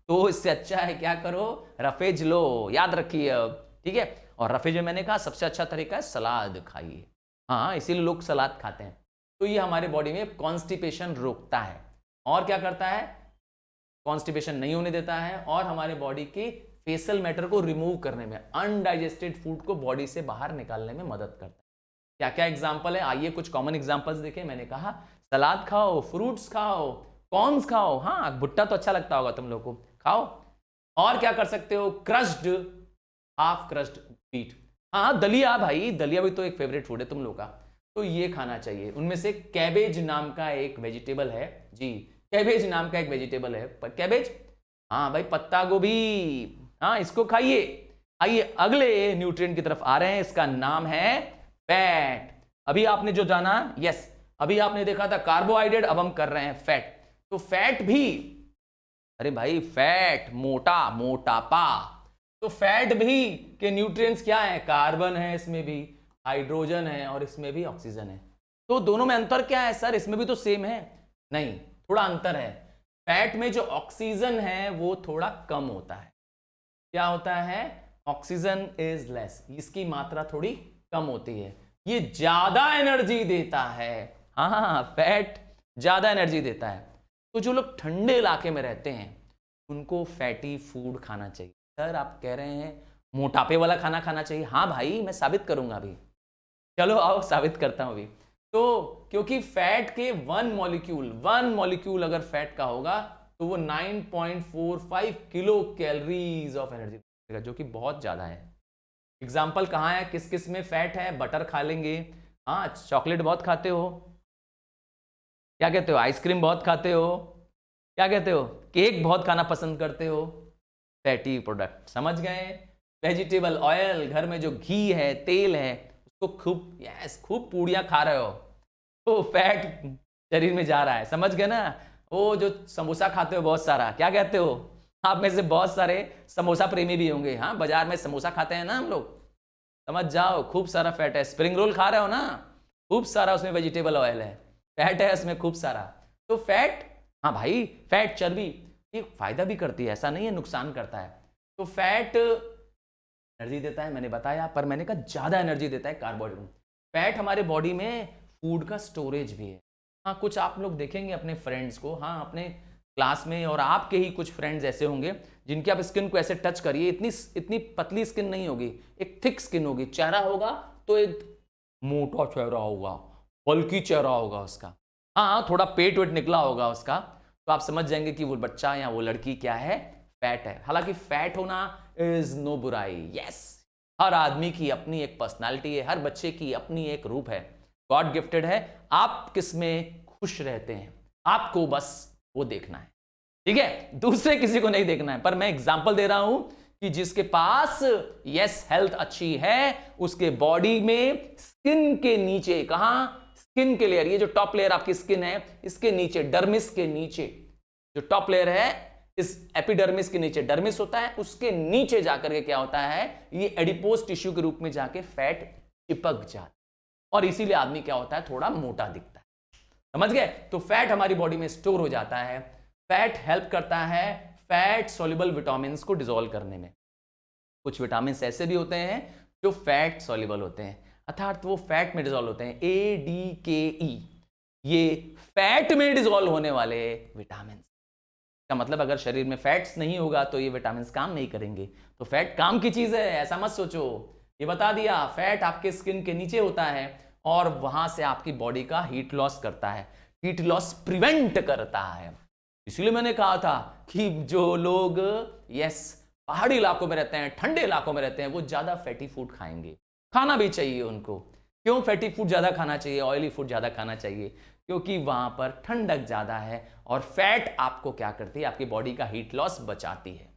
तो इससे अच्छा है क्या करो, रफेज लो, याद रखिए अब, ठीक है। और रफेज में मैंने कहा सबसे अच्छा तरीका है सलाद खाइए। हाँ, इसीलिए लोग सलाद खाते हैं। तो ये हमारे बॉडी में कॉन्स्टिपेशन रोकता है और क्या करता है, कॉन्स्टिपेशन नहीं होने देता है और हमारे बॉडी की फेसल मैटर को रिमूव करने में, अनडाइजेस्टेड फूड को बॉडी से बाहर निकालने में मदद करता है। क्या क्या एग्जाम्पल है, आइए कुछ कॉमन एग्जाम्पल्स देखें। मैंने कहा सलाद खाओ, फ्रूट्स खाओ, कॉर्न्स खाओ, हाँ भुट्टा तो अच्छा लगता होगा तुम लोग को, खाओ। और क्या कर सकते हो, क्रश्ड, हाफ क्रश्ड व्हीट, हाँ दलिया, भाई दलिया भी तो एक फेवरेट फूड है तुम लोग का, तो ये खाना चाहिए। उनमें से कैबेज नाम का एक वेजिटेबल है जी, कैबेज नाम का एक वेजिटेबल है, कैबेज, हाँ भाई पत्ता गोभी, हाँ इसको खाइए। आइए अगले न्यूट्रिएंट की तरफ आ रहे हैं, इसका नाम है फैट। अभी आपने जो जाना, यस, अभी आपने देखा था कार्बोहाइड्रेट, अब हम कर रहे हैं फैट। तो फैट भी, अरे भाई फैट मोटा, मोटापा, तो फैट भी के न्यूट्रिएंट्स क्या है, कार्बन है, इसमें भी हाइड्रोजन है और इसमें भी ऑक्सीजन है। तो दोनों में अंतर क्या है सर, इसमें भी तो सेम है, नहीं थोड़ा अंतर है। फैट में जो ऑक्सीजन है वो थोड़ा कम होता है, क्या होता है, ऑक्सीजन इज लेस, इसकी मात्रा थोड़ी कम होती है, ये ज्यादा एनर्जी देता है। हाँ, फैट ज्यादा एनर्जी देता है। तो जो लोग ठंडे इलाके में रहते हैं उनको फैटी फूड खाना चाहिए। सर आप कह रहे हैं मोटापे वाला खाना खाना चाहिए, हाँ भाई मैं साबित करूंगा अभी, चलो आओ साबित करता हूं अभी। तो क्योंकि फैट के वन मॉलिक्यूल अगर फैट का होगा तो वो 9.45 किलो कैलोरीज ऑफ एनर्जी देगा, जो कि बहुत ज्यादा है। एग्जाम्पल कहाँ है, किस किस में फैट है, बटर खा लेंगे, हाँ चॉकलेट बहुत खाते हो, क्या कहते हो, आइसक्रीम बहुत खाते हो, क्या कहते हो, केक बहुत खाना पसंद करते हो, फैटी प्रोडक्ट, समझ गए। वेजिटेबल ऑयल, घर में जो घी है, तेल है, उसको खूब, यस खूब पूड़ियां खा रहे हो तो फैट शरीर में जा रहा है, समझ गए ना। वो जो समोसा खाते हो बहुत सारा, क्या कहते हो, आप में से बहुत सारे समोसा प्रेमी भी होंगे, हाँ बाजार में समोसा खाते हैं ना हम लोग, समझ जाओ खूब सारा फैट है। स्प्रिंग रोल खा रहे हो ना, खूब सारा उसमें वेजिटेबल ऑयल है, फैट है उसमें खूब सारा। तो फैट, हाँ भाई फैट चर्बी ये फायदा भी करती है, ऐसा नहीं है नुकसान करता है। तो फैट एनर्जी देता है मैंने बताया, पर मैंने कहा ज्यादा एनर्जी देता है कार्बोहाइड्रेट। फैट हमारे बॉडी में फूड का स्टोरेज भी है। हाँ कुछ आप लोग देखेंगे अपने फ्रेंड्स को, हाँ अपने क्लास में, और आपके ही कुछ फ्रेंड्स ऐसे होंगे जिनके आप स्किन को ऐसे टच करिए, इतनी पतली स्किन नहीं होगी, एक थिक स्किन होगी, चेहरा होगा तो एक मोटा चेहरा होगा, बल्कि चेहरा होगा उसका, हाँ थोड़ा पेट वेट निकला होगा उसका, तो आप समझ जाएंगे कि वो बच्चा या वो लड़की क्या है, फैट है। हालांकि फैट होना इज नो बुराई, यस हर आदमी की अपनी एक पर्सनालिटी है, हर बच्चे की अपनी एक रूप है, गॉड गिफ्टेड है। आप किस में खुश रहते हैं, आपको बस वो देखना है, ठीक है, दूसरे किसी को नहीं देखना है। पर मैं एग्जांपल दे रहा हूं कि जिसके पास यस हेल्थ अच्छी है, उसके बॉडी में स्किन के नीचे, कहां, स्किन के लेयर, ये जो टॉप लेयर आपकी स्किन है इसके नीचे, डर्मिस के नीचे जो टॉप लेयर है, इस एपिडर्मिस के नीचे डर्मिस होता है, उसके नीचे जाकर के क्या होता है, ये एडिपोज टिश्यू के रूप में जाके फैट चिपक जाता है, और इसीलिए आदमी क्या होता है, थोड़ा मोटा दिखता है, समझ गए। तो फैट हमारी बॉडी में स्टोर हो जाता है। फैट हेल्प करता है फैट सॉल्युबल विटामिन को डिसॉल्व करने में। कुछ विटामिन ऐसे भी होते हैं जो फैट सॉल्युबल होते हैं, अर्थात वो फैट में डिसॉल्व होते हैं, ADKE, ये फैट में डिसॉल्व होने वाले विटामिन का मतलब अगर शरीर में फैट्स नहीं होगा तो ये विटामिन काम नहीं करेंगे। तो फैट काम की चीज है, ऐसा मत सोचो, ये बता दिया। फैट आपके स्किन के नीचे होता है और वहां से आपकी बॉडी का हीट लॉस करता है, हीट लॉस प्रिवेंट करता है। इसीलिए मैंने कहा था कि जो लोग यस पहाड़ी इलाकों में रहते हैं, ठंडे इलाकों में रहते हैं, वो ज्यादा फैटी फूड खाएंगे, खाना भी चाहिए उनको। क्यों फैटी फूड ज्यादा खाना चाहिए, ऑयली फूड ज्यादा खाना चाहिए, क्योंकि वहां पर ठंडक ज्यादा है और फैट आपको क्या करती है, आपकी बॉडी का हीट लॉस बचाती है,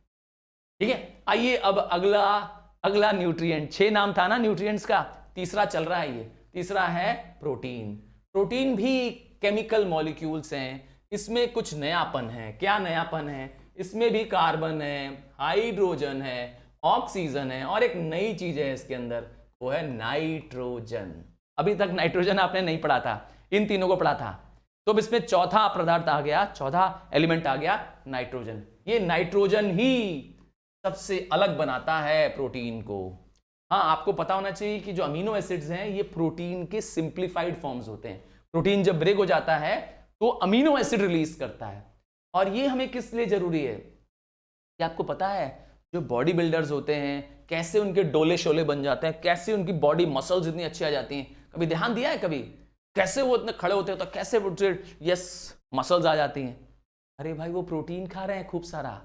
ठीक है। आइए अब अगला न्यूट्रिएंट, 6 नाम था ना न्यूट्रिएंट्स का, तीसरा चल रहा है, ये तीसरा है प्रोटीन। प्रोटीन भी केमिकल मॉलिक्यूल्स हैं, इसमें कुछ नयापन है। क्या नयापन है, इसमें भी कार्बन है, हाइड्रोजन है, ऑक्सीजन है और एक नई चीज है इसके अंदर, वो है नाइट्रोजन। अभी तक नाइट्रोजन आपने नहीं पढ़ा था, इन तीनों को पढ़ा था। तो अब इसमें चौथा पदार्थ आ गया, चौथा एलिमेंट आ गया नाइट्रोजन। ये नाइट्रोजन ही सबसे अलग बनाता है प्रोटीन को। हाँ, आपको पता होना चाहिए कि जो अमीनो एसिड्स हैं ये प्रोटीन के सिंप्लीफाइड फॉर्म्स होते हैं। प्रोटीन जब ब्रेक हो जाता है तो अमीनो एसिड रिलीज करता है। और ये हमें किस लिए जरूरी है, कि आपको पता है जो बॉडी बिल्डर्स होते हैं कैसे उनके डोले शोले बन जाते हैं, कैसे उनकी बॉडी मसल्स इतनी अच्छी आ जाती हैं। कभी ध्यान दिया है कभी कैसे वो इतने खड़े होते हैं तो कैसे वो यस मसल्स आ जाती हैं? अरे भाई वो प्रोटीन खा रहे हैं खूब सारा,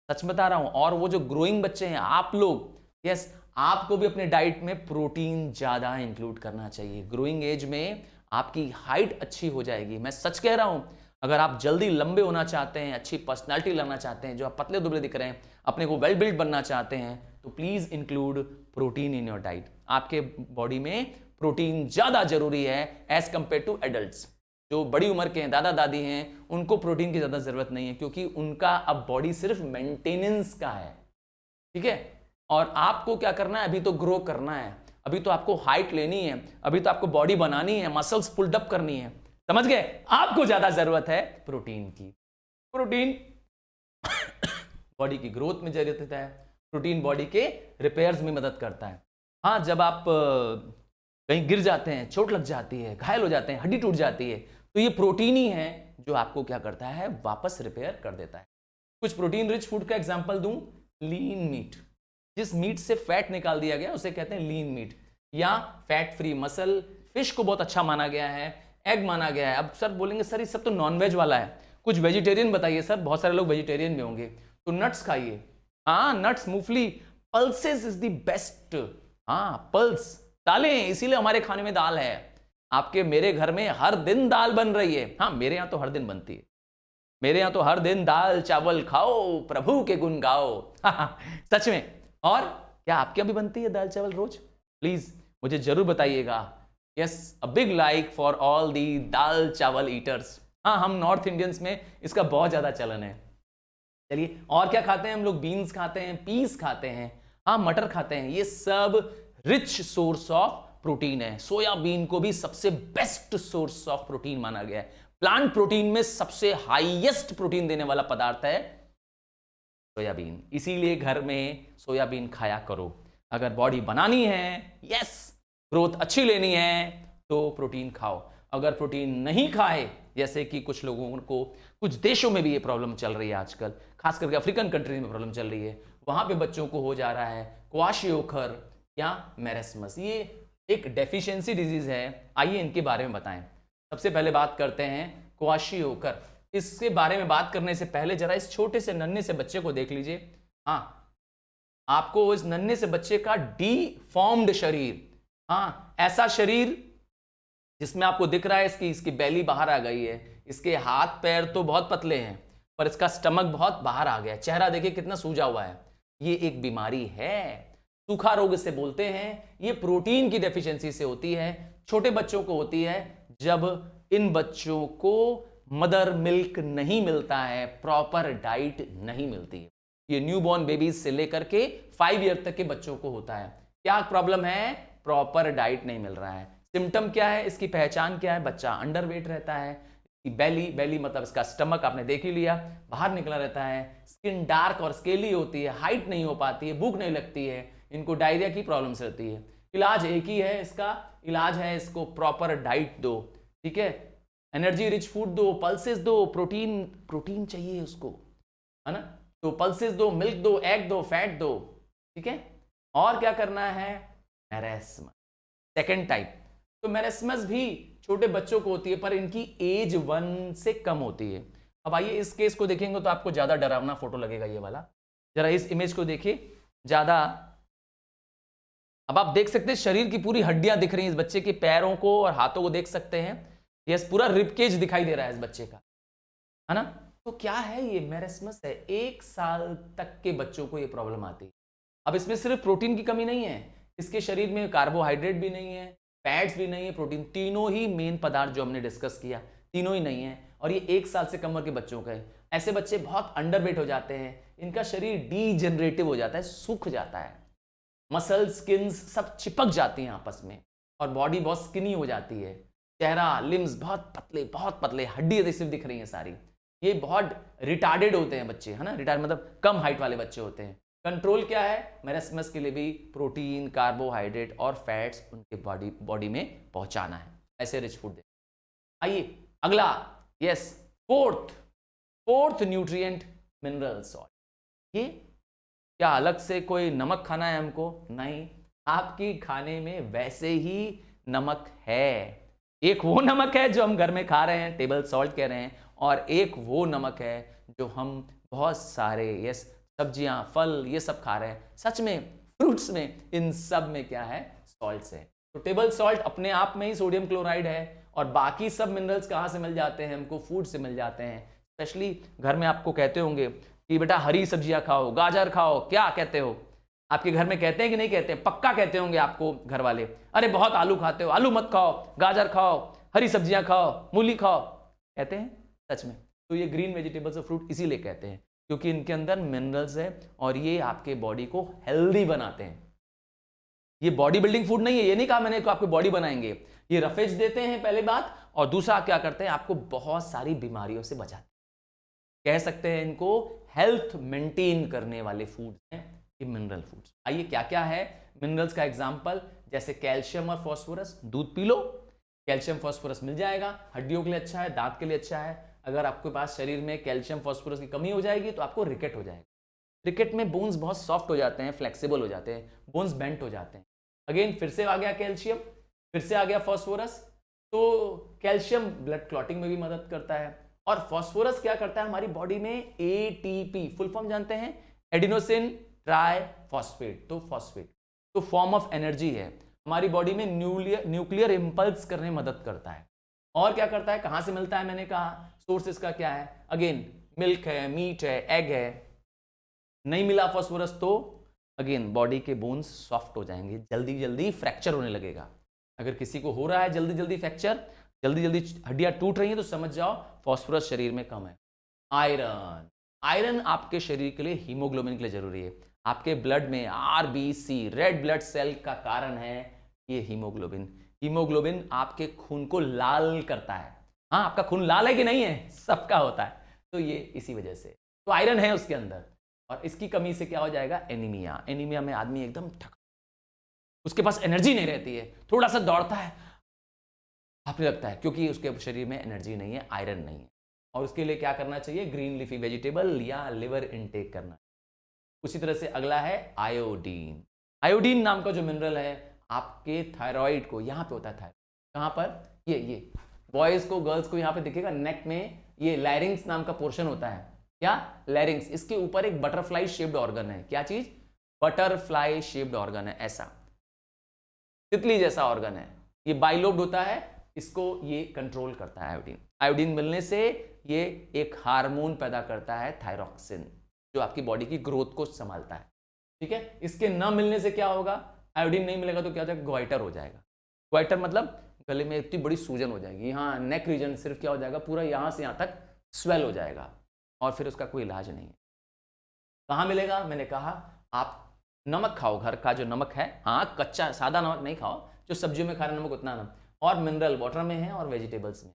सच बता रहा हूं। और वो जो ग्रोइंग बच्चे हैं आप लोग, यस आपको भी अपने डाइट में प्रोटीन ज्यादा इंक्लूड करना चाहिए। ग्रोइंग एज में आपकी हाइट अच्छी हो जाएगी, मैं सच कह रहा हूं। अगर आप जल्दी लंबे होना चाहते हैं, अच्छी पर्सनालिटी लाना चाहते हैं, जो आप पतले दुबले दिख रहे हैं, अपने को वेल बिल्ड बनना चाहते हैं, तो please include protein in your diet. आपके बॉडी में प्रोटीन ज्यादा जरूरी है एज कंपेयर टू एडल्ट्स। जो बड़ी उम्र के हैं, दादा दादी हैं, उनको प्रोटीन की ज्यादा जरूरत नहीं है, क्योंकि उनका अब बॉडी सिर्फ मेंटेनेंस का है, ठीक है। और आपको क्या करना है, अभी तो ग्रो करना है, अभी तो आपको हाइट लेनी है, अभी तो आपको बॉडी बनानी है, मसल्स पुल्ड अप करनी है, समझ गए। आपको ज्यादा जरूरत है प्रोटीन की। प्रोटीन बॉडी की ग्रोथ में जरूरत है, प्रोटीन बॉडी के रिपेयर्स में मदद करता है। हाँ, जब आप कहीं गिर जाते हैं, चोट लग जाती है, घायल हो जाते हैं, हड्डी टूट जाती है, तो ये प्रोटीन ही है जो आपको क्या करता है, वापस रिपेयर कर देता है। कुछ प्रोटीन रिच फूड का एग्जांपल दूं, लीन मीट, जिस मीट से फैट निकाल दिया गया उसे कहते हैं लीन मीट, या फैट फ्री मसल। फिश को बहुत अच्छा माना गया है, एग माना गया है। अब सर बोलेंगे सर ये सब तो नॉनवेज वाला है, कुछ वेजिटेरियन बताइए। सर बहुत सारे लोग वेजिटेरियन में होंगे, तो नट्स खाइए। हाँ, नट्स, मूंगफली, पल्सेस इज द बेस्ट। हाँ, पल्स, दालें, इसीलिए हमारे खाने में दाल है। आपके मेरे घर में हर दिन दाल बन रही है। हाँ, मेरे यहां तो हर दिन बनती है, मेरे यहां तो हर दिन दाल चावल खाओ, प्रभु के गुण गाओ। सच में। और क्या आपके यहां भी बनती है दाल चावल रोज? प्लीज मुझे जरूर बताइएगा। Yes, a big like for all the dal chawal eaters. हाँ, हम नॉर्थ इंडियंस में इसका बहुत ज्यादा चलन है। चलिए, और क्या खाते हैं हम लोग? बीन्स खाते हैं, पीस खाते हैं, हाँ मटर खाते हैं। ये सब रिच सोर्स ऑफ प्रोटीन है। सोयाबीन को भी सबसे बेस्ट सोर्स ऑफ प्रोटीन माना गया है। प्लांट प्रोटीन में सबसे हाईएस्ट प्रोटीन देने वाला पदार्थ है सोयाबीन, इसीलिए घर में सोयाबीन खाया करो। अगर बॉडी बनानी है, यस ग्रोथ अच्छी लेनी है, तो प्रोटीन खाओ। अगर प्रोटीन नहीं खाए, जैसे कि कुछ लोगों को, कुछ देशों में भी ये प्रॉब्लम चल रही है आजकल, खास करके अफ्रीकन कंट्रीज में प्रॉब्लम चल रही है, वहां पे बच्चों को हो जा रहा है क्वाशियोकर या मेरेस्मस। ये एक डेफिशिएंसी डिजीज है। आइए इनके बारे में बताएं। सबसे पहले बात करते हैं क्वाशियोकर। इसके बारे में बात करने से पहले जरा इस छोटे से नन्हे से बच्चे को देख लीजिए। हाँ, आपको इस नन्हे से बच्चे का डीफॉर्म्ड शरीर, हाँ ऐसा शरीर जिसमें आपको दिख रहा है इसकी बेली बाहर आ गई है, इसके हाथ पैर तो बहुत पतले हैं पर इसका स्टमक बहुत बाहर आ गया है, चेहरा देखिए कितना सूजा हुआ है। ये एक बीमारी है, सूखा रोग इसे बोलते हैं। ये प्रोटीन की डेफिशिएंसी से होती है, छोटे बच्चों को होती है जब इन बच्चों को मदर मिल्क नहीं मिलता है, प्रॉपर डाइट नहीं मिलती है। ये न्यूबॉर्न बेबीज से लेकर के 5 ईयर तक के बच्चों को होता है। क्या प्रॉब्लम है? प्रॉपर डाइट नहीं मिल रहा है। सिम्टम क्या है, इसकी पहचान क्या है? बच्चा अंडरवेट रहता है, बेली मतलब इसका स्टमक आपने देख ही लिया, बाहर निकला रहता है, स्किन डार्क और स्केली होती है, हाइट नहीं हो पाती है, भूख नहीं लगती है, इनको डायरिया की प्रॉब्लम्स रहती है। इलाज एक ही है इसका, इलाज है इसको प्रॉपर डाइट दो, ठीक है, एनर्जी रिच फूड दो, पल्सेस दो, प्रोटीन चाहिए उसको, है ना, तो पल्सेस दो, मिल्क दो, एग दो, फैट दो, ठीक है। और क्या करना है? Marasmus, second type. तो मेरेस्मस भी छोटे बच्चों को होती है पर इनकी एज 1 से कम होती है। अब आइए इस केस को देखेंगे तो आपको ज्यादा डरावना फोटो लगेगा ये वाला। जरा इस इमेज को देखिए ज्यादा। अब आप देख सकते हैं शरीर की पूरी हड्डियां दिख रही हैं इस बच्चे के, पैरों को और हाथों को देख सकते हैं। यस, पूरा रिबकेज दिखाई दे रहा है इस बच्चे का, है ना। तो क्या है ये? मेरेस्मस है। 1 साल तक के बच्चों को ये प्रॉब्लम आती है। अब इसमें सिर्फ प्रोटीन की कमी नहीं है, इसके शरीर में कार्बोहाइड्रेट भी नहीं है, फैट्स भी नहीं है, प्रोटीन, तीनों ही मेन पदार्थ जो हमने डिस्कस किया तीनों ही नहीं है। और ये 1 साल से कम उम्र के बच्चों का है। ऐसे बच्चे बहुत अंडरवेट हो जाते हैं, इनका शरीर डीजेनरेटिव हो जाता है, सूख जाता है, मसल स्किन्स सब चिपक जाती हैं आपस में और बॉडी बहुत स्किनी हो जाती है, चेहरा लिम्स बहुत पतले, हड्डी जैसे दिख रही हैं सारी। ये बहुत रिटार्डेड होते हैं बच्चे, है ना, रिटार्ड मतलब कम हाइट वाले बच्चे होते हैं। कंट्रोल क्या है, मेरेस्मस के लिए भी प्रोटीन, कार्बोहाइड्रेट और फैट्स उनके बॉडी में पहुंचाना है, ऐसे रिच फूड दे। आइए अगला, yes, fourth nutrient mineral salt. ये क्या अलग से कोई नमक खाना है हमको? नहीं, आपकी खाने में वैसे ही नमक है। एक वो नमक है जो हम घर में खा रहे हैं, टेबल सॉल्ट कह रहे हैं, और एक वो नमक है जो हम बहुत सारे यस सब्जियां, फल ये सब खा रहे हैं। सच में फ्रूट्स में, इन सब में क्या है, सॉल्ट्स है। तो टेबल सॉल्ट अपने आप में ही सोडियम क्लोराइड है, और बाकी सब मिनरल्स कहाँ से मिल जाते हैं हमको? फूड से मिल जाते हैं। स्पेशली घर में आपको कहते होंगे कि बेटा हरी सब्जियां खाओ, गाजर खाओ, क्या कहते हो? आपके घर में कहते हैं कि नहीं कहते हैं? पक्का कहते होंगे आपको घर वाले, अरे बहुत आलू खाते हो, आलू मत खाओ, गाजर खाओ, हरी सब्जियां खाओ, मूली खाओ, कहते हैं सच में। तो ये ग्रीन वेजिटेबल्स और फ्रूट इसीलिए कहते हैं क्योंकि इनके अंदर मिनरल्स है और ये आपके बॉडी को हेल्दी बनाते हैं। ये बॉडी बिल्डिंग फूड नहीं है, ये नहीं कहा मैंने कि आपकी बॉडी बनाएंगे, ये रफेज देते हैं पहले बात, और दूसरा क्या करते हैं, आपको बहुत सारी बीमारियों से बचाते हैं। कह सकते हैं इनको हेल्थ मेंटेन करने वाले फूड हैं ये मिनरल फूड्स। आइए क्या क्या है मिनरल्स का एग्जांपल, जैसे कैल्शियम और फास्फोरस। दूध पी लो, कैल्शियम फास्फोरस मिल जाएगा, हड्डियों के लिए अच्छा है, दांत के लिए अच्छा है। अगर आपके पास शरीर में कैल्शियम फास्फोरस की कमी हो जाएगी तो आपको रिकेट हो जाएगा। रिकेट में बोन्स बहुत सॉफ्ट हो जाते हैं, फ्लेक्सिबल हो जाते हैं, बोन्स बेंट हो जाते हैं। अगेन फिर से आ गया कैल्शियम, फिर से आ गया फास्फोरस। तो कैल्शियम ब्लड क्लॉटिंग में भी मदद करता है, और फास्फोरस क्या करता है हमारी बॉडी में? एटीपी, फुल फॉर्म जानते हैं? Adenosine try phosphate. तो फॉस्फेट तो फॉर्म ऑफ एनर्जी है, हमारी बॉडी में न्यूक्लियर इंपल्स करने में मदद करता है। और क्या करता है, कहां से मिलता है? मैंने कहा सोर्सेस का क्या है, अगेन मिल्क है, मीट है, एग है। नहीं मिला फास्फोरस तो अगेन बॉडी के बोन्स सॉफ्ट हो जाएंगे, जल्दी जल्दी फ्रैक्चर होने लगेगा। अगर किसी को हो रहा है जल्दी जल्दी फ्रैक्चर, जल्दी जल्दी हड्डियां टूट रही हैं, तो समझ जाओ फास्फोरस शरीर में कम है। आयरन, आयरन आपके शरीर के लिए, हीमोग्लोबिन के लिए जरूरी है। आपके ब्लड में आरबीसी, रेड ब्लड सेल का कारण है ये हीमोग्लोबिन। हीमोग्लोबिन आपके खून को लाल करता है। हाँ, आपका खून लाल है कि नहीं है? सबका होता है, तो ये इसी वजह से। तो आयरन है उसके अंदर, और इसकी कमी से क्या हो जाएगा? एनीमिया। एनीमिया में आदमी एकदम थक, उसके पास एनर्जी नहीं रहती है, थोड़ा सा दौड़ता है हाफने लगता है, क्योंकि उसके शरीर में एनर्जी नहीं है, आयरन नहीं है। और उसके लिए क्या करना चाहिए? ग्रीन लीफी वेजिटेबल या लिवर इनटेक करना। उसी तरह से अगला है आयोडीन। आयोडीन नाम का जो मिनरल है आपके थायराइड को, यहां पे होता है थायराइड, कहां पर? ये बॉयज को, गर्ल्स को यहां पे दिखेगा नेक में, ये लैरिंग्स नाम का पोर्शन होता है। क्या? लैरिंग्स। इसके ऊपर एक बटरफ्लाई शेप्ड ऑर्गन है। क्या चीज? बटरफ्लाई शेप्ड ऑर्गन है, ऐसा तितली जैसा ऑर्गन है। ये बाइलोब्ड होता है, इसको ये कंट्रोल करता है आयोडीन। आयोडीन मिलने से ये एक हार्मोन पैदा करता है थायरॉक्सिन, जो आपकी बॉडी की ग्रोथ को संभालता है। ठीक है, इसके न मिलने से क्या होगा? आयोडीन नहीं मिलेगा तो क्या हो जाएगा? ग्वाइटर हो जाएगा। ग्वाइटर मतलब गले में इतनी बड़ी सूजन हो जाएगी, यहाँ नेक रीजन सिर्फ क्या हो जाएगा, पूरा यहाँ से यहाँ तक स्वेल हो जाएगा, और फिर उसका कोई इलाज नहीं है। कहाँ मिलेगा? मैंने कहा आप नमक खाओ, घर का जो नमक है, हाँ कच्चा सादा नमक नहीं खाओ, जो सब्जियों में खा रहे नमक उतना नमक, और मिनरल वाटर में है और वेजिटेबल्स में।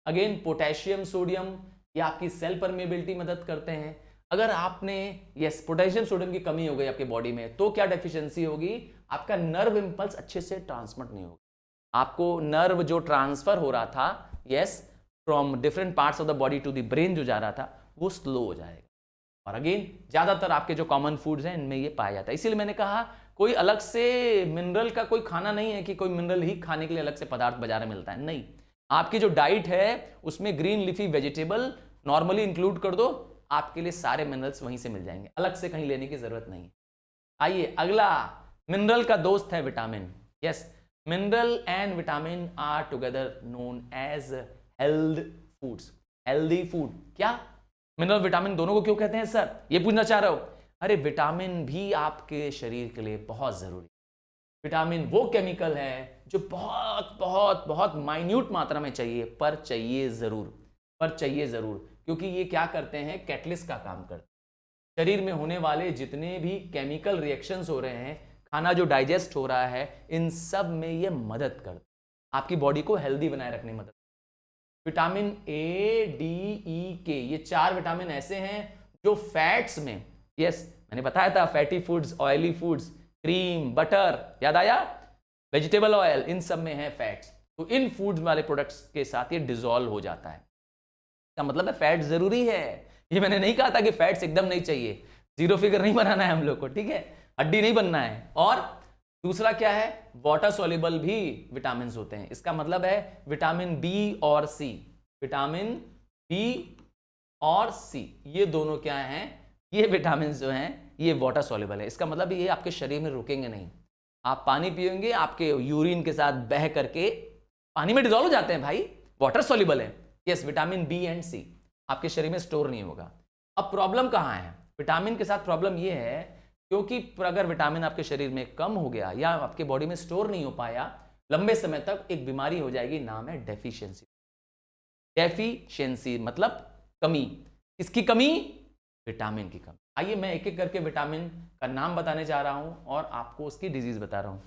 अगेन पोटेशियम, सोडियम, ये आपकी सेल परमेबिलिटी मदद करते हैं। अगर आपने यस पोटेशियम सोडियम की कमी हो गई आपके बॉडी में, तो क्या डेफिशिएंसी होगी? आपका नर्व इंपल्स अच्छे से ट्रांसमिट नहीं होगा, आपको नर्व जो ट्रांसफर हो रहा था yes from different parts of the body to the brain जो जा रहा था, वो स्लो हो जाएगा। और अगेन ज्यादातर आपके जो कॉमन फूड्स हैं इनमें ये पाया जाता है। इसीलिए मैंने कहा कोई अलग से मिनरल का कोई खाना नहीं है कि कोई मिनरल ही खाने के लिए अलग से पदार्थ बाजार में मिलता है, नहीं। आपकी जो डाइट है उसमें green leafy vegetable normally include कर दो, आपके लिए सारे मिनरल्स वहीं से मिल जाएंगे, अलग से कहीं लेने की जरूरत नहीं। आइए अगला मिनरल का दोस्त है vitamin. Yes, mineral and vitamin are together known as health foods, healthy food. क्या मिनरल विटामिन दोनों को क्यों कहते हैं सर, ये पूछना चाह रहे हो? अरे विटामिन भी आपके शरीर के लिए बहुत जरूरी। विटामिन वो केमिकल है जो बहुत बहुत बहुत माइन्यूट मात्रा में चाहिए, पर चाहिए जरूर, पर चाहिए जरूर। क्योंकि ये क्या करते हैं, कैटलिस्ट का काम करते हैं। शरीर में होने वाले जितने भी केमिकल रिएक्शंस हो रहे हैं, खाना जो डाइजेस्ट हो रहा है, इन सब में ये मदद करता है, आपकी बॉडी को हेल्दी बनाए रखने में मदद। विटामिन ए, डी, ई, के, ये 4 विटामिन ऐसे हैं जो फैट्स में, यस मैंने बताया था, fatty foods, oily foods, cream, butter, याद आया, वेजिटेबल ऑयल, इन सब में है फैट्स। तो इन फूड्स वाले प्रोडक्ट्स के साथ ये डिसॉल्व हो जाता है। इसका मतलब है फैट जरूरी है। ये मैंने नहीं कहा था कि फैट्स एकदम नहीं चाहिए, जीरो फिगर नहीं बनाना है हम लोग को, ठीक है, हड्डी नहीं बनना है। और दूसरा क्या है, वाटर सॉल्युबल भी विटामिन होते हैं। इसका मतलब है विटामिन बी और सी, विटामिन बी और सी, ये दोनों क्या हैं, ये विटामिन जो हैं ये वाटर सॉल्युबल है। इसका मतलब ये आपके शरीर में रुकेंगे नहीं, आप पानी पिएंगे, आपके यूरिन के साथ बह करके पानी में डिसॉल्व हो जाते हैं भाई, वाटर सॉल्युबल है। यस, विटामिन बी एंड सी आपके शरीर में स्टोर नहीं होगा। अब प्रॉब्लम कहां है, विटामिन के साथ प्रॉब्लम ये है क्योंकि अगर विटामिन आपके शरीर में कम हो गया या आपके बॉडी में स्टोर नहीं हो पाया लंबे समय तक, एक बीमारी हो जाएगी, नाम है डेफिशिएंसी। डेफिशिएंसी मतलब कमी, किसकी कमी, विटामिन की कमी। आइए मैं एक एक करके विटामिन का नाम बताने जा रहा हूं और आपको उसकी डिजीज बता रहा हूं।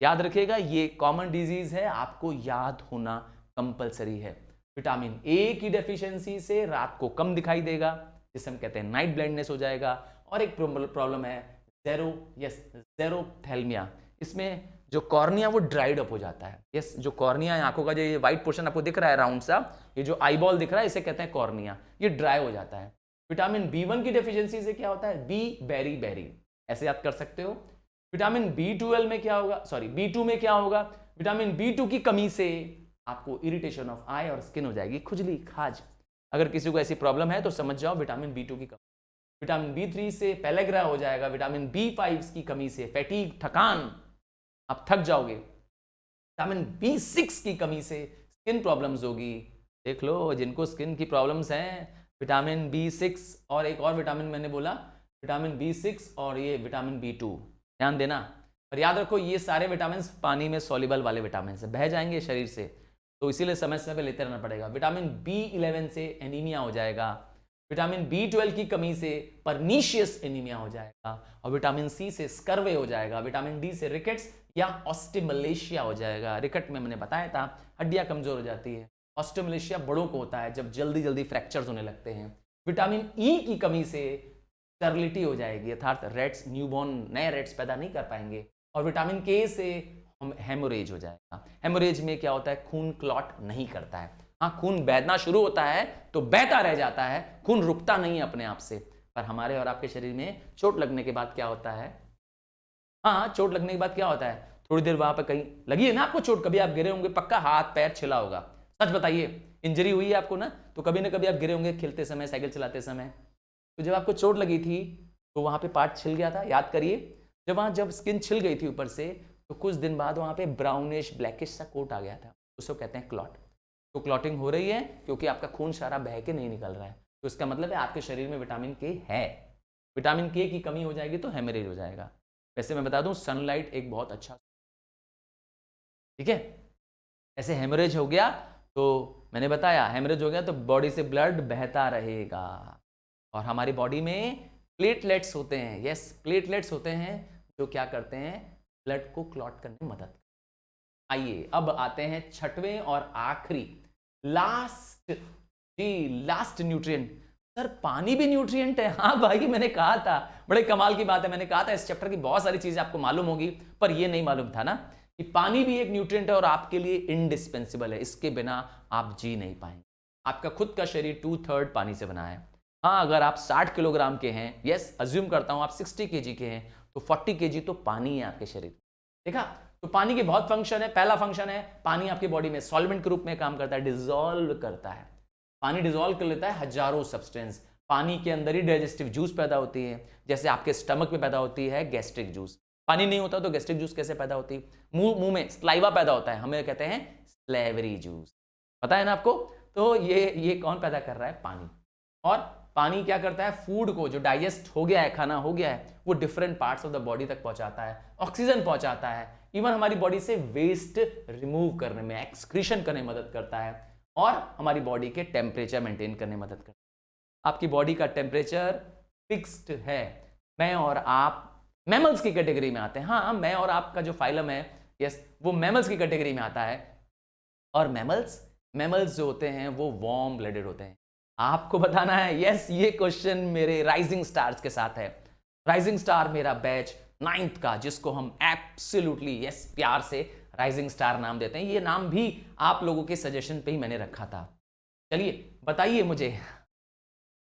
याद रखिएगा ये कॉमन डिजीज है, आपको याद होना कंपलसरी है। विटामिन ए की डेफिशिएंसी से रात को कम दिखाई देगा, जिसे हम कहते हैं नाइट ब्लाइंडनेस हो जाएगा। और एक प्रॉब्लम है जेरोथैल्मिया, इसमें जो कॉर्निया वो ड्राइड अप हो जाता है। यस, जो कॉर्निया है, आंखों का जो ये व्हाइट पोर्शन आपको दिख रहा है राउंड सा, ये जो आईबॉल दिख रहा है, इसे कहते हैं कॉर्निया, ये ड्राई हो जाता है। विटामिन बी1 की डेफिशिएंसी से क्या होता है, बी बेरी बेरी, ऐसे याद कर सकते हो। विटामिन बी12 में क्या होगा, सॉरी बी2 में क्या होगा, विटामिन बी2 की कमी से आपको इरिटेशन ऑफ आई और स्किन हो जाएगी, खुजली, खाज। अगर किसी को ऐसी प्रॉब्लम है तो समझ जाओ विटामिन बी2 की कमी। विटामिन बी3 से पेलेग्रा हो जाएगा, विटामिन बी5 की कमी से फैटीग, थकान, आप थक जाओगे। विटामिन बी6 की कमी से स्किन प्रॉब्लम्स होगी। देख लो जिनको स्किन की प्रॉब्लम्स हैं, विटामिन बी6 और एक और विटामिन मैंने बोला, विटामिन बी6 और ये विटामिन बी2, ध्यान देना। और याद रखो ये सारे विटामिन पानी में सॉल्युबल वाले विटामिन से बह जाएंगे शरीर से, तो इसीलिए समय समय पे लेते रहना पड़ेगा। विटामिन बी11 से एनीमिया हो जाएगा, विटामिन बी12 की कमी से परनीशियस एनीमिया हो जाएगा, और विटामिन सी से स्कर्वे हो जाएगा, विटामिन डी से रिकेट्स या ऑस्टिमलेशिया हो जाएगा। रिकेट में मैंने बताया था हड्डियां कमजोर हो जाती है, ऑस्टिमलेशिया बड़ों को होता है जब जल्दी जल्दी फ्रैक्चर्स होने लगते हैं। विटामिन ई की कमी से स्टर्लिटी हो जाएगी, अर्थात रेट्स, न्यूबॉर्न नए रेट्स पैदा नहीं कर पाएंगे। और विटामिन के से हेमोरेज हो जाएगा। हेमोरेज में क्या होता है, खून क्लॉट नहीं करता है। हाँ, खून बहना शुरू होता है तो बहता रह जाता है, खून रुकता नहीं है अपने आप से। पर हमारे और आपके शरीर में चोट लगने के बाद क्या होता है, हाँ चोट लगने के बाद क्या होता है, थोड़ी देर वहां पर कहीं लगी है ना आपको चोट, कभी आप गिरे होंगे, पक्का हाथ पैर छिला होगा, सच बताइए, इंजरी हुई है आपको ना, तो कभी ना कभी आप गिरे होंगे खेलते समय, साइकिल चलाते समय। तो जब आपको चोट लगी थी तो वहां पे पार्ट छिल गया था, याद करिए। जब स्किन छिल गई थी ऊपर से, तो कुछ दिन बाद वहां पे ब्राउनिश ब्लैकिश सा कोट आ गया था, उसको कहते हैं क्लॉट। तो क्लॉटिंग हो रही है क्योंकि आपका खून सारा बह के नहीं निकल रहा है, तो इसका मतलब है आपके शरीर में विटामिन के है। विटामिन के की कमी हो जाएगी तो हेमरेज हो जाएगा। वैसे मैं बता दूं सनलाइट एक बहुत अच्छा, ठीक है, ऐसे हेमरेज हो गया तो मैंने बताया हेमरेज हो गया तो बॉडी से ब्लड बहता रहेगा, और हमारी बॉडी में प्लेटलेट्स होते हैं, यस प्लेटलेट्स होते हैं जो क्या करते हैं, ब्लड को क्लॉट करने में मदद। आइए अब आते हैं छठवें और आखिरी लास्ट न्यूट्रिएंट। सर पानी भी न्यूट्रिएंट है? हाँ भाई मैंने कहा था, बड़े कमाल की बात है, मैंने कहा था इस चैप्टर की बहुत सारी चीजें आपको मालूम होगी, पर ये नहीं मालूम था ना कि पानी भी एक न्यूट्रिएंट है और आपके लिए इंडिस्पेंसिबल है, इसके बिना आप जी नहीं पाएंगे। आपका खुद का शरीर 2/3 पानी से बना है। हाँ अगर आप 60 किलोग्राम के हैं, यस अज्यूम करता हूं आप 60 केजी के हैं, तो 40 केजी तो पानी है आपके शरीर। देखा, तो पानी के बहुत फंक्शन है। पहला फंक्शन है पानी आपकी बॉडी में सॉल्वेंट के रूप में काम करता है, डिसॉल्व करता है। पानी डिसॉल्व कर लेता है हजारों सब्सटेंस। पानी के अंदर ही डाइजेस्टिव जूस पैदा होती है, जैसे आपके स्टमक में पैदा होती है गैस्ट्रिक जूस। पानी नहीं होता तो गैस्ट्रिक जूस कैसे पैदा होती है? मुंह में स्लाइवा पैदा होता है, हमें कहते हैं स्लेवरी जूस, पता है ना आपको। तो ये कौन पैदा कर रहा है? पानी। और पानी क्या करता है, फूड को जो डाइजेस्ट हो गया है, खाना हो गया है, वो different parts of the body तक पहुंचाता है, ऑक्सीजन पहुंचाता है, इवन हमारी बॉडी से वेस्ट रिमूव करने में, एक्सक्रीशन करने में मदद करता है, और हमारी बॉडी के टेम्परेचर मेंटेन करने में मदद करता है। आपकी बॉडी का टेम्परेचर फिक्स्ड है। मैं और आप मैमल्स की कैटेगरी में आते हैं। हाँ, मैं और आपका जो फाइलम है, यस, वो मैमल्स की कैटेगरी में आता है। और मैमल्स जो होते हैं वो वार्म ब्लडेड होते हैं। आपको बताना है, यस, ये क्वेश्चन मेरे राइजिंग स्टार्स के साथ है। राइजिंग स्टार मेरा बैच 9th का, जिसको हम एब्सोल्युटली यस प्यार से राइजिंग स्टार नाम देते हैं। ये नाम भी आप लोगों के सजेशन पे ही मैंने रखा था। चलिए बताइए मुझे,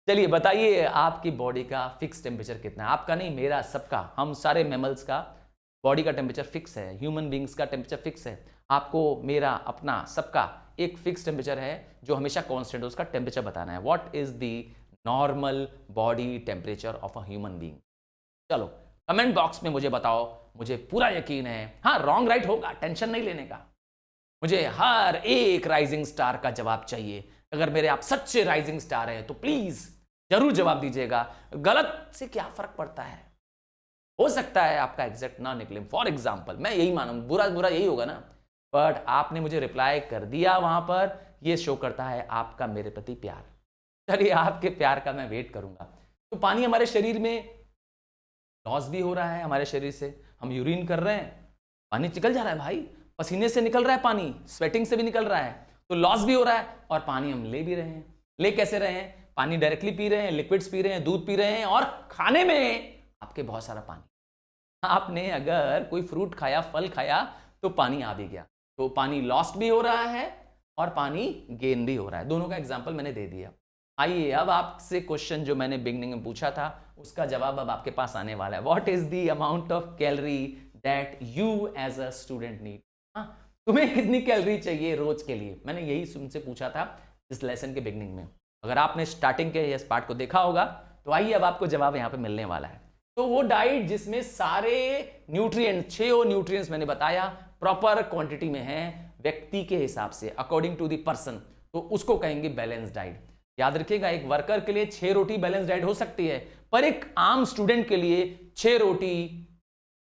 चलिए बताइए आपकी बॉडी का फिक्स टेम्परेचर कितना है? आपका नहीं, मेरा, सबका, हम सारे मैमल्स का बॉडी का टेम्परेचर फिक्स है। ह्यूमन बींग्स का टेम्परेचर फिक्स है। आपको, मेरा, अपना, सबका एक फिक्स टेम्परेचर है जो हमेशा कांस्टेंट है, उसका टेम्परेचर बताना है। What is the normal body temperature of a human being? चलो कमेंट बॉक्स में मुझे बताओ। मुझे पूरा यकीन है, हाँ, रॉन्ग राइट होगा, टेंशन नहीं लेने का। मुझे हर एक राइजिंग स्टार का जवाब चाहिए। अगर मेरे आप सच्चे राइजिंग स्टार हैं तो प्लीज जरूर जवाब दीजिएगा। गलत से क्या फर्क पड़ता है? हो सकता है आपका एग्जैक्ट ना निकले, फॉर एग्जाम्पल मैं यही मानूं, बुरा बुरा यही होगा ना, बट आपने मुझे रिप्लाई कर दिया वहां पर, यह शो करता है आपका मेरे प्रति प्यार। चलिए आपके प्यार का मैं वेट करूंगा। तो पानी हमारे शरीर में लॉस भी हो रहा है, हमारे शरीर से हम यूरिन कर रहे हैं, पानी निकल जा रहा है भाई, पसीने से निकल रहा है पानी, स्वेटिंग से भी निकल रहा है, तो लॉस भी हो रहा है। और पानी हम ले भी रहे हैं। ले कैसे रहे हैं? पानी डायरेक्टली पी रहे हैं, लिक्विड्स पी रहे हैं, दूध पी रहे हैं, और खाने में आपके बहुत सारा पानी। आपने अगर कोई फ्रूट खाया, फल खाया, तो पानी आ भी गया, तो पानी लॉस्ट भी हो रहा है और पानी गेन भी हो रहा है। दोनों का एग्जाम्पल मैंने दे दिया। आइए अब आपसे क्वेश्चन जो मैंने बिगनिंग में पूछा था, उसका जवाब अब आपके पास आने वाला है। What is the amount of calorie that you as a student need? तुम्हें कितनी कैलोरी चाहिए रोज के लिए? मैंने यही तुमसे पूछा था इस लेसन के बिगनिंग में। अगर आपने स्टार्टिंग के इस पार्ट को देखा होगा तो आइए अब आपको जवाब यहां पे मिलने वाला है। तो वो डाइट जिसमें सारे न्यूट्रिएंट्स, 6 न्यूट्रिएंट्स मैंने बताया, प्रॉपर क्वांटिटी में है व्यक्ति के हिसाब से, अकॉर्डिंग टू द पर्सन, तो उसको कहेंगे बैलेंस डाइट। याद रखिएगा, एक वर्कर के लिए 6 रोटी बैलेंस डाइट हो सकती है, पर एक आम स्टूडेंट के लिए 6 रोटी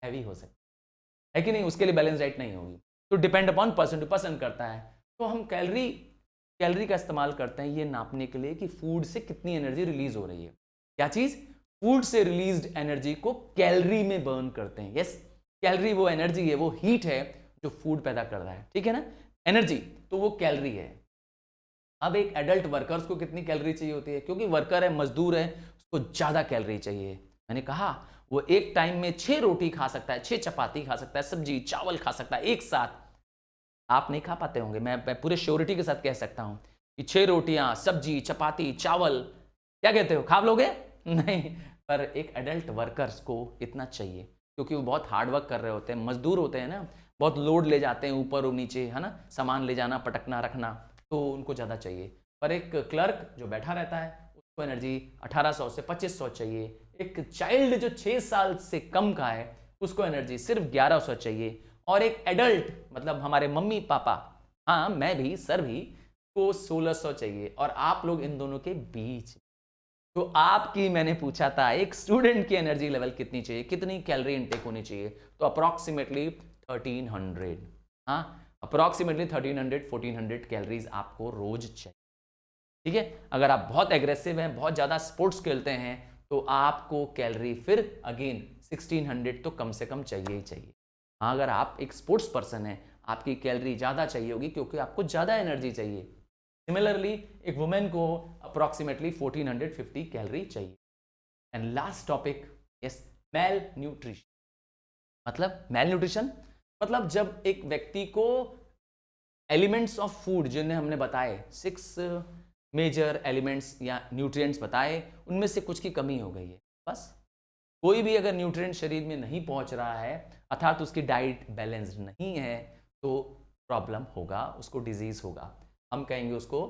हैवी हो सकती है कि नहीं? उसके लिए बैलेंस डाइट नहीं होगी। तो depend upon person to person करता है। तो हम कैलोरी का इस्तेमाल करते हैं ये नापने के लिए कि फूड से कितनी एनर्जी रिलीज हो रही है। क्या चीज? फूड से रिलीज्ड एनर्जी को कैलोरी में बर्न करते हैं। यस, कैलोरी वो एनर्जी है, वो हीट है जो फूड पैदा कर रहा है, ठीक है ना? एनर्जी तो वो कैलोरी है। अब एक एडल्ट वर्कर्स को कितनी कैलोरी चाहिए होती है? क्योंकि वर्कर है, मजदूर है, उसको ज्यादा कैलोरी चाहिए। मैंने कहा वो एक टाइम में 6 रोटी खा सकता है, 6 चपाती खा सकता है, सब्जी चावल खा सकता है एक साथ। आप नहीं खा पाते होंगे, मैं पूरे श्योरिटी के साथ कह सकता हूं कि 6 रोटियां, सब्जी, चपाती, चावल, क्या कहते हो, खा लोगे? नहीं, पर एक एडल्ट वर्कर्स को इतना चाहिए क्योंकि वो बहुत हार्ड वर्क कर रहे होते हैं, मजदूर होते हैं ना, बहुत लोड ले जाते हैं ऊपर और नीचे, है ना, सामान ले जाना, पटकना, रखना, तो उनको ज़्यादा चाहिए। पर एक क्लर्क जो बैठा रहता है उसको एनर्जी 1800 से 2500 चाहिए। एक चाइल्ड जो 6 साल से कम का है उसको एनर्जी सिर्फ 1100 चाहिए। और एक एडल्ट मतलब हमारे मम्मी पापा, हाँ मैं भी, सर भी, को 1600 चाहिए। और आप लोग इन दोनों के बीच, तो आपकी मैंने पूछा था एक स्टूडेंट की एनर्जी लेवल कितनी चाहिए, कितनी कैलोरी इनटेक होनी चाहिए? तो अप्रॉक्सीमेटली 1300, हाँ अप्रॉक्सीमेटली 1300 1400 कैलोरीज आपको रोज चाहिए, ठीक है? अगर आप बहुत एग्रेसिव हैं, बहुत ज्यादा स्पोर्ट्स खेलते हैं, तो आपको कैलोरी फिर अगेन 1600 तो कम से कम चाहिए ही चाहिए। हाँ, अगर आप एक स्पोर्ट्स पर्सन हैं, आपकी कैलोरी ज्यादा चाहिए होगी क्योंकि आपको ज्यादा एनर्जी चाहिए। सिमिलरली एक वुमेन को अप्रॉक्सीमेटली 1450 कैलोरी चाहिए। And last topic, yes, mail nutrition. मतलब मेल न्यूट्रिशन मतलब जब एक व्यक्ति को एलिमेंट्स ऑफ फूड जिन्हें हमने बताए, 6 मेजर एलिमेंट्स या न्यूट्रिएंट्स बताए, उनमें से कुछ की कमी हो गई है। बस कोई भी अगर न्यूट्रिएंट शरीर में नहीं पहुंच रहा है, अर्थात उसकी डाइट बैलेंस्ड नहीं है, तो प्रॉब्लम होगा, उसको डिजीज होगा। हम कहेंगे उसको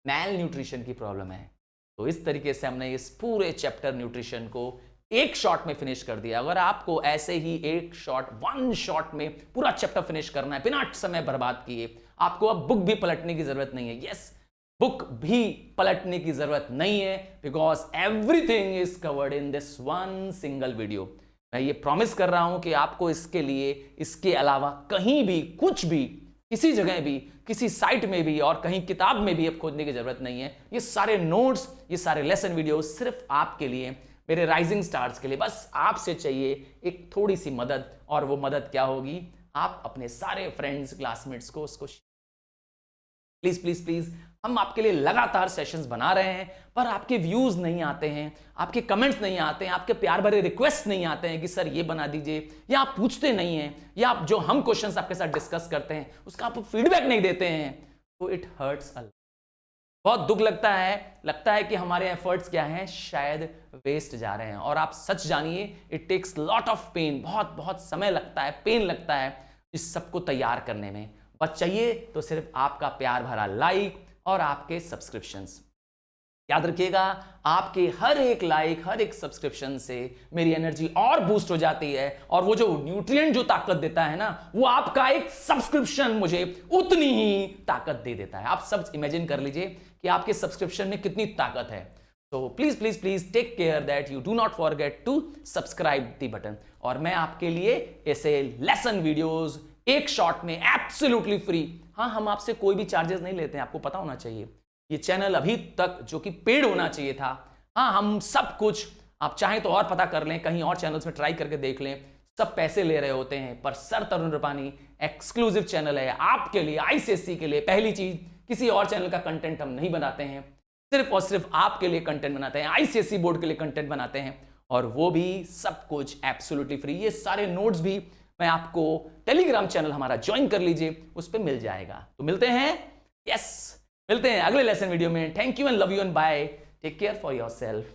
मैल न्यूट्रिशन की प्रॉब्लम है। तो इस तरीके से हमने इस पूरे चैप्टर न्यूट्रिशन को एक शॉट में फिनिश कर दिया। अगर आपको ऐसे ही एक शॉट, 1 शॉट में पूरा चैप्टर फिनिश करना है बिना समय बर्बाद किए, आपको अब बुक भी पलटने की जरूरत नहीं है। यस, बुक भी पलटने की जरूरत नहीं है, because everything is covered in this 1 single video. मैं ये प्रॉमिस कर रहा हूं कि आपको इसके लिए, इसके अलावा कहीं भी कुछ भी किसी जगह भी, किसी साइट में भी और कहीं किताब में भी अब खोजने की जरूरत नहीं है। ये सारे नोट्स, ये सारे लेसन वीडियो सिर्फ आपके लिए, मेरे राइजिंग स्टार्स के लिए। बस आपसे चाहिए एक थोड़ी सी मदद, और वो मदद क्या होगी, आप अपने सारे फ्रेंड्स, क्लासमेट्स को उसको प्लीज प्लीज प्लीज। हम आपके लिए लगातार सेशंस बना रहे हैं, पर आपके व्यूज नहीं आते हैं, आपके कमेंट्स नहीं आते हैं, आपके प्यार भरे रिक्वेस्ट नहीं आते हैं कि सर ये बना दीजिए, या आप पूछते नहीं हैं, या आप जो हम क्वेश्चंस आपके साथ डिस्कस करते हैं उसका आप फीडबैक नहीं देते हैं, तो इट हर्ट्स अ लॉट। बहुत दुख लगता है कि हमारे एफर्ट्स क्या हैं, शायद वेस्ट जा रहे हैं। और आप सच जानिए, it takes lot of pain, बहुत बहुत समय लगता है, पेन लगता है इस सबको तैयार करने में। बस चाहिए तो सिर्फ आपका प्यार भरा लाइक और आपके सब्सक्रिप्शंस। याद रखिएगा, आपके हर एक लाइक, हर एक सब्सक्रिप्शन से मेरी एनर्जी और बूस्ट हो जाती है, और वो जो न्यूट्रिएंट जो ताकत देता है ना, वो आपका एक सब्सक्रिप्शन मुझे उतनी ही ताकत दे देता है। आप सब इमेजिन कर लीजिए कि आपके सब्सक्रिप्शन में कितनी ताकत है। तो please please please take care that you do not forget to subscribe the button. और मैं आपके लिए ऐसे लेसन वीडियोस एक शॉट में एब्सोल्युटली फ्री, हाँ, हम आपसे कोई भी चार्जेस नहीं लेते हैं, आपको पता होना चाहिए। ये चैनल अभी तक जो कि पेड होना चाहिए था, हाँ, हम सब कुछ, आप चाहें तो और पता कर लें, कहीं और चैनल्स में ट्राई करके देख लें, सब पैसे ले रहे होते हैं। पर सर तरुण रुपानी एक्सक्लूसिव चैनल है आपके लिए, आईसीएसई के लिए। पहली चीज, किसी और चैनल का कंटेंट हम नहीं बनाते हैं, सिर्फ और सिर्फ आपके लिए कंटेंट बनाते हैं, आईसीएसई बोर्ड के लिए कंटेंट बनाते हैं, और वो भी सब कुछ एब्सोल्युटली फ्री। ये सारे नोट्स भी मैं आपको, टेलीग्राम चैनल हमारा ज्वाइन कर लीजिए, उस पर मिल जाएगा। तो मिलते हैं, यस, मिलते हैं अगले लेसन वीडियो में। Thank you and love you and bye. Take care for yourself.